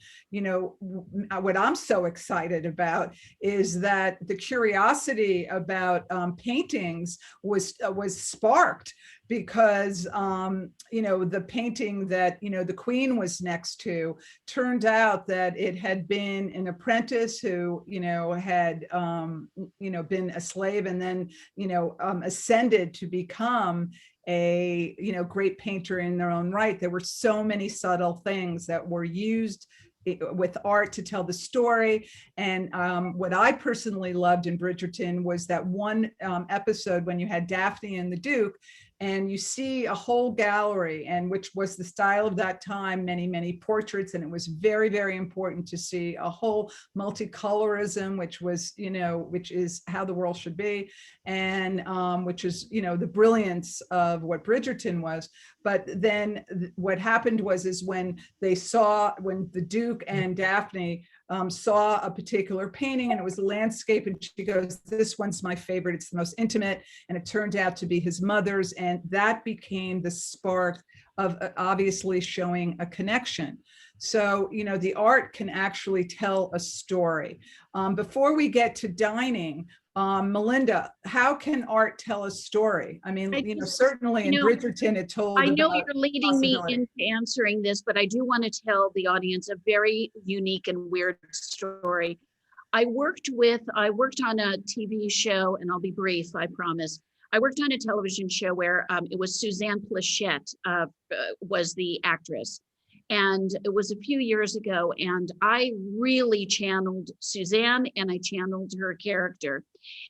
what I'm so excited about is that the curiosity about paintings was sparked because, the painting that, the Queen was next to turned out that it had been an apprentice who, had, been a slave and then, ascended to become a, great painter in their own right. There were so many subtle things that were used with art to tell the story. And what I personally loved in Bridgerton was that one episode when you had Daphne and the Duke, and you see a whole gallery, and which was the style of that time, many, many portraits. And it was very, very important to see a whole multicolorism, which was, which is how the world should be. And which is, the brilliance of what Bridgerton was. But then what happened is when the Duke and Daphne saw a particular painting, and it was a landscape, and she goes, "This one's my favorite. It's the most intimate." And it turned out to be his mother's. And that became the spark of obviously showing a connection. So, the art can actually tell a story. Before we get to dining, Melinda, how can art tell a story? I mean, I you know, just- certainly in you know, Bridgerton, it told I know about you're leading me possibility. into answering this, but I do want to tell the audience a very unique and weird story. I worked on a TV show, and I'll be brief, I promise. I worked on a television show where it was Suzanne Plachette was the actress. And it was a few years ago, and I really channeled Suzanne and I channeled her character.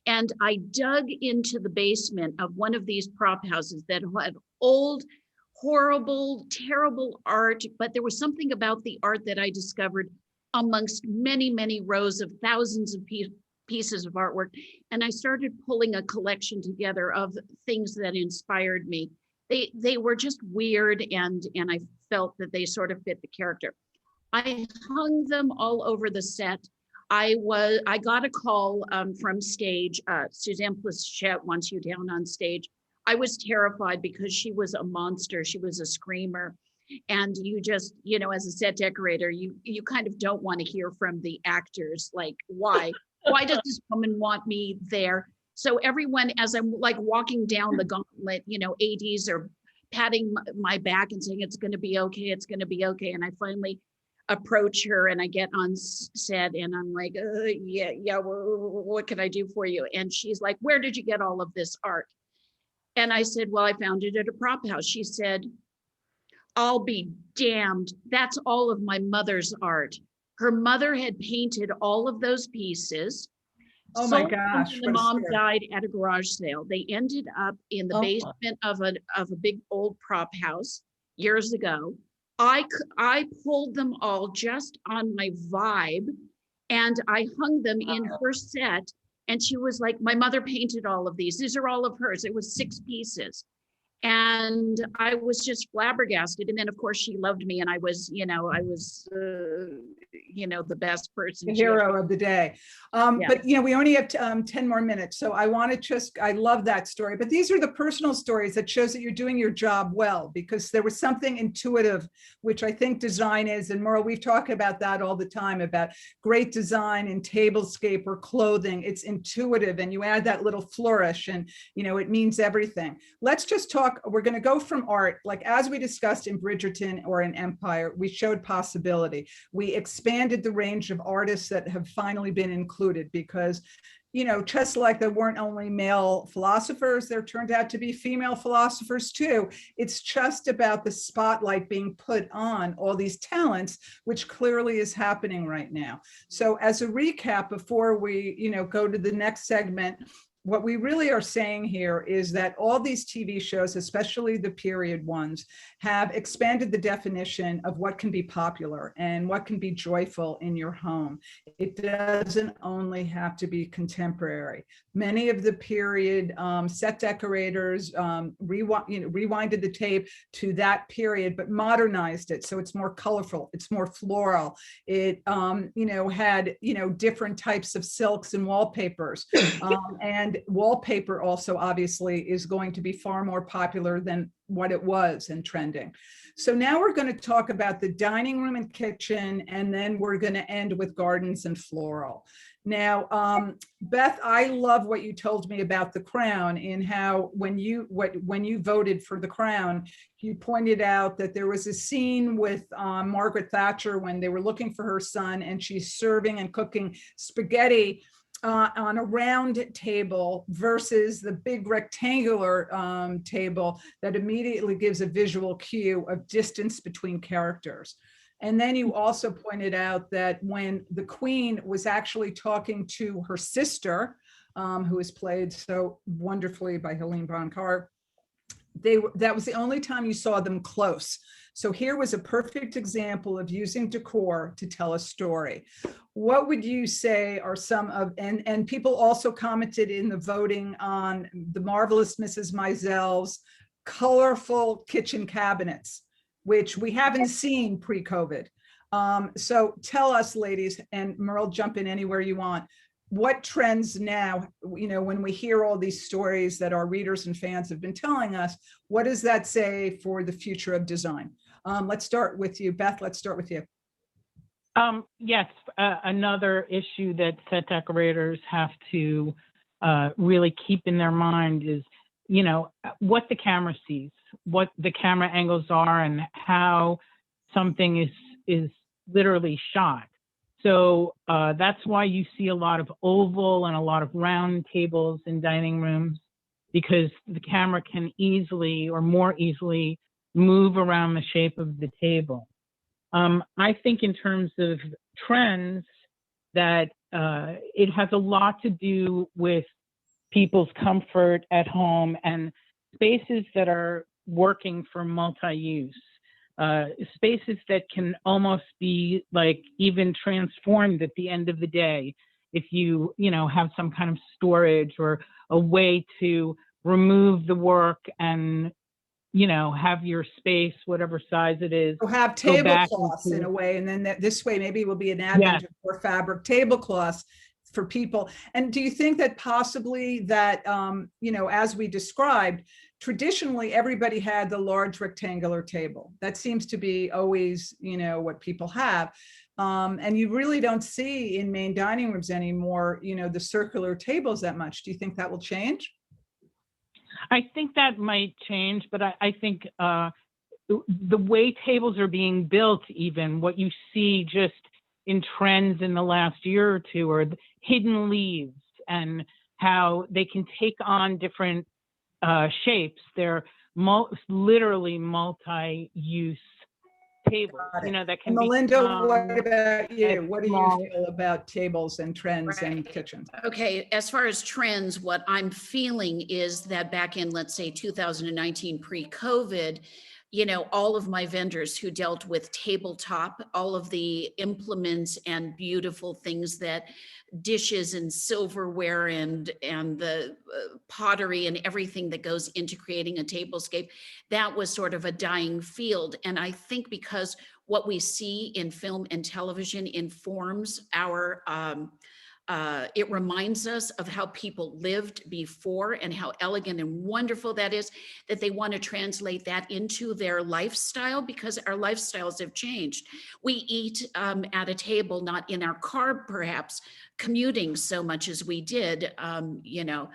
And I dug into the basement of one of these prop houses that had old, horrible, terrible art, but there was something about the art that I discovered amongst many, many rows of thousands of pieces of artwork. And I started pulling a collection together of things that inspired me. They were just weird, and I felt that they sort of fit the character. I hung them all over the set. I got a call from stage. Suzanne Plachette wants you down on stage. I was terrified because she was a monster. She was a screamer. And you just, you know, as a set decorator, you kind of don't want to hear from the actors, like, why does this woman want me there? So everyone, as I'm like walking down the gauntlet, you know, ADs are patting my back and saying, it's going to be okay. It's going to be okay. And I finally approach her and I get on set and I'm like, yeah, what can I do for you? And she's like, where did you get all of this art? And I said, well, I found it at a prop house. She said, I'll be damned. That's all of my mother's art. Her mother had painted all of those pieces. Oh my sold them gosh, when what the a mom story. died at a garage sale. They ended up in the Oh. basement of a big old prop house years ago. I pulled them all just on my vibe, and I hung them in her set. And she was like, my mother painted all of these. These are all of hers. It was 6 pieces. And I was just flabbergasted. And then of course she loved me, and I was, the best person. The she ever- hero of the day. Yeah. But you know, we only have 10 more minutes. So I want to I love that story, but these are the personal stories that shows that you're doing your job well, because there was something intuitive, which I think design is. And Merle, we've talked about that all the time, about great design in tablescape or clothing. It's intuitive, and you add that little flourish and, you know, it means everything. Let's just talk, we're going to go from art, like as we discussed in Bridgerton or in Empire, we showed possibility. We expanded the range of artists that have finally been included, because, you know, just like there weren't only male philosophers, there turned out to be female philosophers too. It's just about the spotlight being put on all these talents, which clearly is happening right now. So as a recap, before we, you know, go to the next segment, what we really are saying here is that all these TV shows, especially the period ones, have expanded the definition of what can be popular and what can be joyful in your home. It doesn't only have to be contemporary. Many of the period set decorators rewinded the tape to that period, but modernized it so it's more colorful, it's more floral. It had different types of silks and wallpapers, and wallpaper also obviously is going to be far more popular than what it was and trending. So now we're going to talk about the dining room and kitchen, and then we're going to end with gardens and floral. Now, Beth, I love what you told me about the crown, in how when you voted for the crown, you pointed out that there was a scene with Margaret Thatcher when they were looking for her son, and she's serving and cooking spaghetti on a round table versus the big rectangular table that immediately gives a visual cue of distance between characters. And then you also pointed out that when the Queen was actually talking to her sister, who is played so wonderfully by Helene Bonham Carter, that was the only time you saw them close. So here was a perfect example of using decor to tell a story. What would you say are some of, and people also commented in the voting on the marvelous Mrs. Meisel's colorful kitchen cabinets, which we haven't seen pre-COVID. So tell us, ladies, and Merle, jump in anywhere you want. What trends now, when we hear all these stories that our readers and fans have been telling us, what does that say for the future of design? Let's start with you, Beth. Let's start with you. Yes, another issue that set decorators have to really keep in their mind is, you know, what the camera sees, what the camera angles are, and how something is literally shot. So that's why you see a lot of oval and a lot of round tables in dining rooms, because the camera can easily or more easily move around the shape of the table. I think in terms of trends that it has a lot to do with people's comfort at home and spaces that are working for multi-use. Spaces that can almost be like even transformed at the end of the day if you know, have some kind of storage or a way to remove the work and, you know, have your space, whatever size it is. So have go back tablecloths into- in a way, and then this way maybe will be an advent of more fabric tablecloths for people. And do you think that possibly that, you know, as we described, traditionally everybody had the large rectangular table. That seems to be always, you know, what people have. And you really don't see in main dining rooms anymore, you know, the circular tables that much. Do you think that will change? I think that might change, but I think the way tables are being built, even what you see just in trends in the last year or two, are the hidden leaves and how they can take on different shapes. They're literally multi-use tables, you know, that can And be. Melinda, what about you? What do small. you feel about tables and trends in Right. kitchens? Okay, as far as trends, what I'm feeling is that back in, let's say, 2019, pre-COVID, you know, all of my vendors who dealt with tabletop, all of the implements and beautiful things, that dishes and silverware and the pottery and everything that goes into creating a tablescape, that was sort of a dying field. And I think because what we see in film and television informs our it reminds us of how people lived before and how elegant and wonderful that is, that they want to translate that into their lifestyle, because our lifestyles have changed. We eat at a table, not in our car, perhaps commuting so much as we did, you know,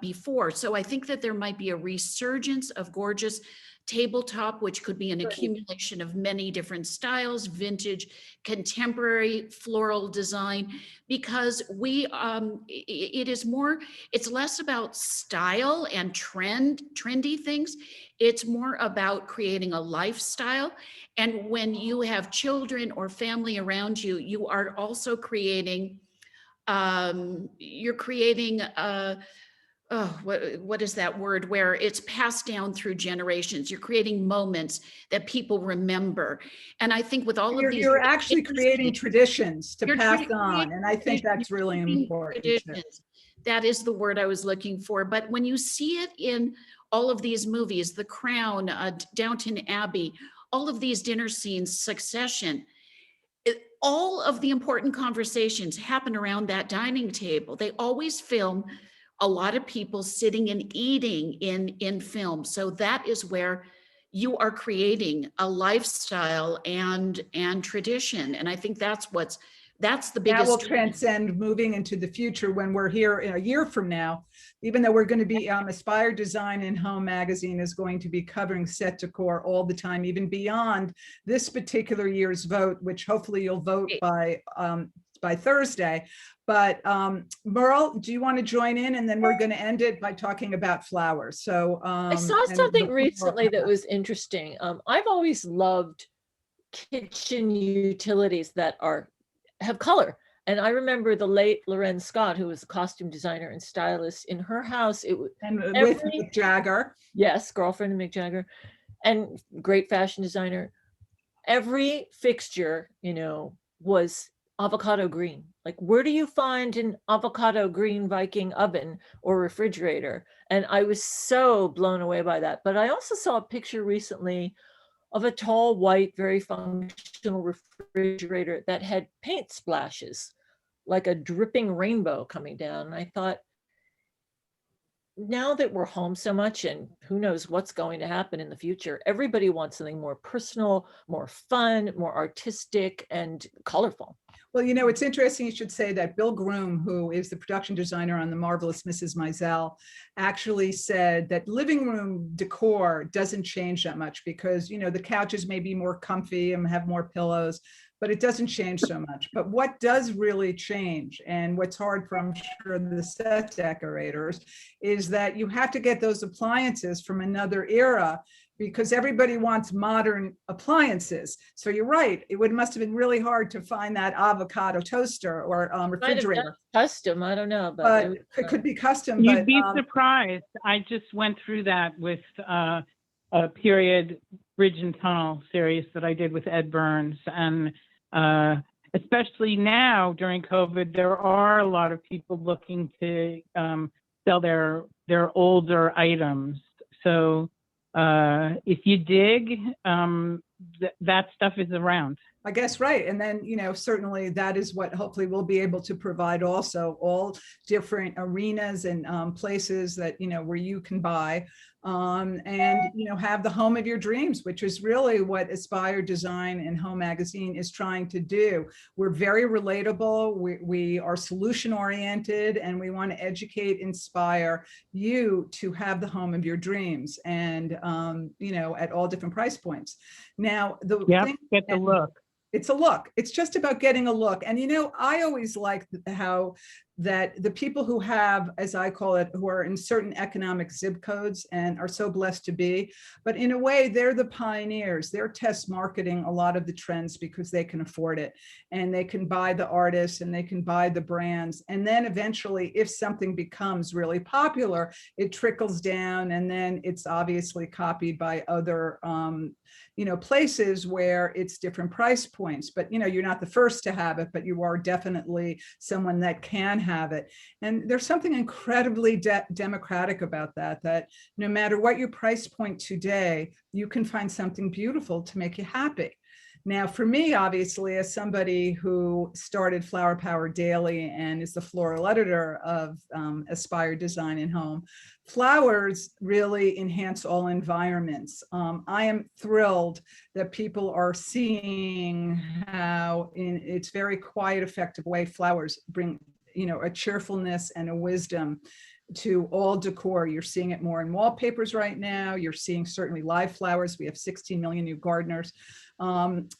before. So I think that there might be a resurgence of gorgeous tabletop, which could be an accumulation of many different styles, vintage, contemporary, floral design, because it is more, it's less about style and trendy things. It's more about creating a lifestyle. And when you have children or family around you, you are also creating, you're creating oh, what is that word, where it's passed down through generations. You're creating moments that people remember. And I think with all of these, You're actually creating traditions to You're pass creating on. And I think that's really important. too. traditions. That is the word I was looking for. But when you see it in all of these movies, The Crown, Downton Abbey, all of these dinner scenes, Succession, all of the important conversations happen around that dining table. They always film a lot of people sitting and eating in film. So that is where you are creating a lifestyle and tradition. And I think that's the biggest. That will transcend moving into the future when we're here in a year from now, even though we're going to be Aspire Design and Home magazine is going to be covering set decor all the time, even beyond this particular year's vote, which hopefully you'll vote by Thursday. But Merle, do you want to join in? And then we're going to end it by talking about flowers. So I saw something recently that was interesting. I've always loved kitchen utilities that have color. And I remember the late Loren Scott, who was a costume designer and stylist. In her house, it was with Mick Jagger. Yes, girlfriend of Mick Jagger, and great fashion designer. Every fixture, you know, was avocado green. Like, where do you find an avocado green Viking oven or refrigerator? And I was so blown away by that. But I also saw a picture recently of a tall, white, very functional refrigerator that had paint splashes, like a dripping rainbow coming down. And I thought, now that we're home so much and who knows what's going to happen in the future, everybody wants something more personal, more fun, more artistic, and colorful. Well, it's interesting you should say that. Bill Groom, who is the production designer on The Marvelous Mrs. Maisel, actually said that living room decor doesn't change that much because, the couches may be more comfy and have more pillows, but it doesn't change so much. But what does really change, and what's hard for, I'm sure, the set decorators, is that you have to get those appliances from another era, because everybody wants modern appliances. So you're right. Must have been really hard to find that avocado toaster or refrigerator. Custom, I don't know, but it could be custom. You'd be surprised. I just went through that with a period Bridge and Tunnel series that I did with Ed Burns. And especially now during COVID, there are a lot of people looking to sell their older items. So if you dig, that stuff is around. I guess, right. And then, certainly that is what hopefully we'll be able to provide also, all different arenas and places that, where you can buy and, have the home of your dreams, which is really what Aspire Design and Home Magazine is trying to do. We're very relatable. We are solution oriented, and we want to educate, inspire you to have the home of your dreams, and, at all different price points. Now, Get the look. It's a look. It's just about getting a look. And, I always like how that the people who have, as I call it, who are in certain economic zip codes and are so blessed to be, but in a way, they're the pioneers. They're test marketing a lot of the trends because they can afford it, and they can buy the artists and they can buy the brands. And then eventually, if something becomes really popular, it trickles down, and then it's obviously copied by other places where it's different price points. But, you're not the first to have it, but you are definitely someone that can have it. And there's something incredibly democratic about that no matter what your price point today, you can find something beautiful to make you happy. Now, for me, obviously, as somebody who started Flower Power Daily and is the floral editor of Aspire Design and Home, flowers really enhance all environments. I am thrilled that people are seeing how, in its very quiet, effective way, flowers bring, a cheerfulness and a wisdom to all decor. You're seeing it more in wallpapers right now. You're seeing certainly live flowers. We have 16 million new gardeners. And,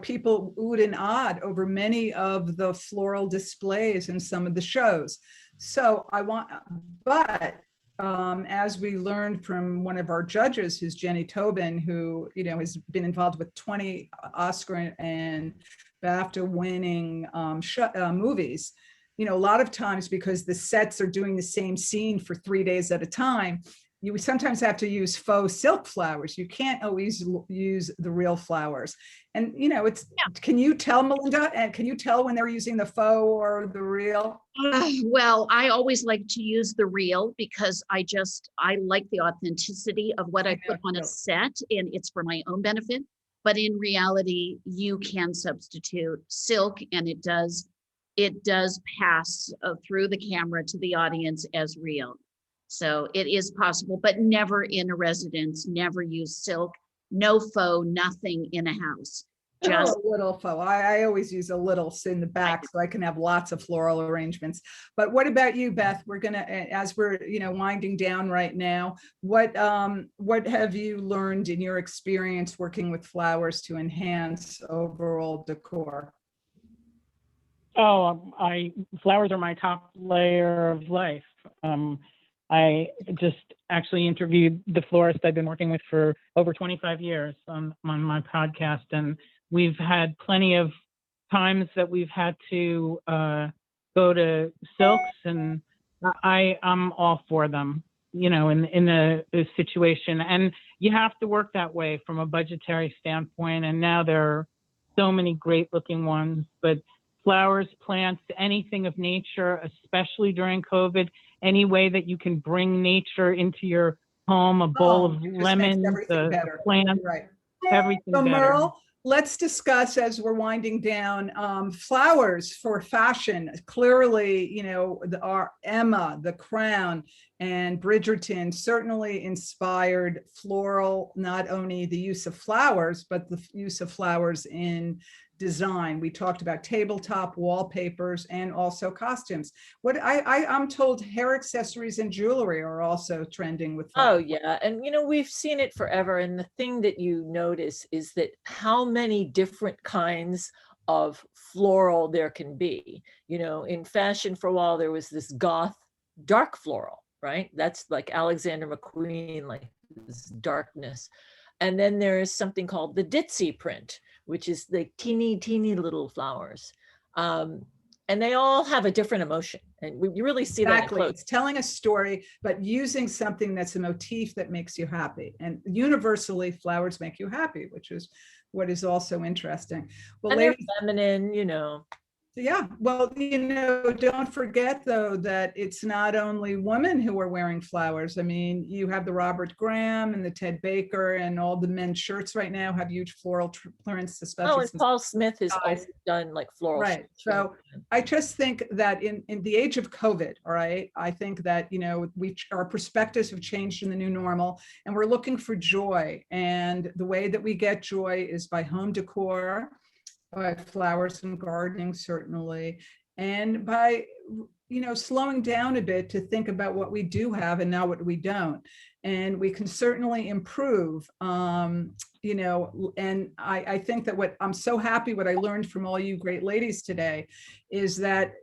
people oohed and awed over many of the floral displays in some of the shows. So as we learned from one of our judges, who's Jenny Tobin, who, has been involved with 20 Oscar and BAFTA winning movies, a lot of times, because the sets are doing the same scene for 3 days at a time, you sometimes have to use faux silk flowers. You can't always use the real flowers. And, Can you tell, Melinda, and can you tell when they're using the faux or the real? Well, I always like to use the real because I like the authenticity of what I put on a set, and it's for my own benefit. But in reality, you can substitute silk, and it does pass through the camera to the audience as real. So it is possible, but never in a residence, never use silk, no faux, nothing in a house. Just a little faux. I always use a little in the back so I can have lots of floral arrangements. But what about you, Beth? We're gonna, as we're winding down right now, what have you learned in your experience working with flowers to enhance overall decor? Oh, flowers are my top layer of life. I just actually interviewed the florist I've been working with for over 25 years on my podcast. And we've had plenty of times that we've had to go to silks, and I'm all for them, in a situation. And you have to work that way from a budgetary standpoint. And now there are so many great looking ones, but flowers, plants, anything of nature, especially during COVID, any way that you can bring nature into your home, a bowl of lemons, a plant, right. Everything so better. Merle, let's discuss, as we're winding down, flowers for fashion. Clearly, our Emma, the crown, And Bridgerton certainly inspired floral, not only the use of flowers, but the use of flowers in design. We talked about tabletop wallpapers and also costumes. I'm told hair accessories and jewelry are also trending with Oh, flowers. yeah. And, we've seen it forever. And the thing that you notice is that how many different kinds of floral there can be. In fashion for a while, there was this goth dark floral, right? That's like Alexander McQueen, like this darkness. And then there is something called the ditzy print, which is the teeny little flowers. And they all have a different emotion. And you really see that Exactly. close. It's telling a story, but using something that's a motif that makes you happy. And universally, flowers make you happy, which is what is also interesting. Well, And ladies, they're feminine, yeah, well, don't forget though that it's not only women who are wearing flowers. I mean, you have the Robert Graham and the Ted Baker, and all the men's shirts right now have huge floral prints, especially. Oh, and Paul Smith has guys. also done like floral. Right. So I just think that in the age of COVID, all right, I think that, our perspectives have changed in the new normal, and we're looking for joy. And the way that we get joy is by home decor, by flowers and gardening, certainly, and by slowing down a bit to think about what we do have and now what we don't. And we can certainly improve, and I think that what I'm so happy, what I learned from all you great ladies today is that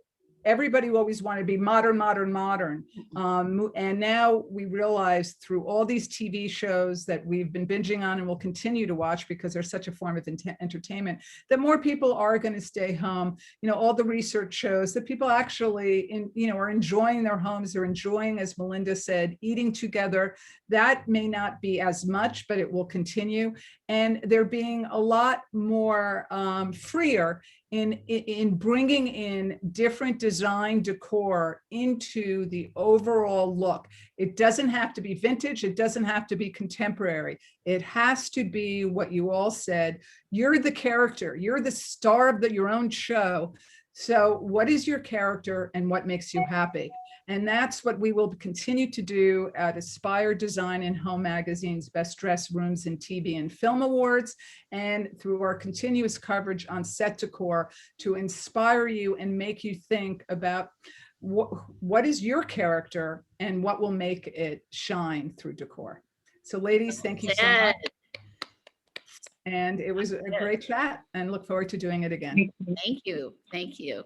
everybody will always want to be modern. And now we realize through all these TV shows that we've been binging on and will continue to watch because they're such a form of entertainment, that more people are going to stay home. All the research shows that people actually, are enjoying their homes. They're enjoying, as Melinda said, eating together. That may not be as much, but it will continue. And they're being a lot more freer in bringing in different design decor into the overall look. It doesn't have to be vintage. It doesn't have to be contemporary. It has to be what you all said. You're the character. You're the star of your own show. So what is your character and what makes you happy? And that's what we will continue to do at Aspire Design and Home Magazine's Best Dressed Rooms and TV and Film Awards, and through our continuous coverage on Set Decor, to inspire you and make you think about what is your character and what will make it shine through decor. So ladies, thank you so much. And it was a great chat, and look forward to doing it again. Thank you. Thank you.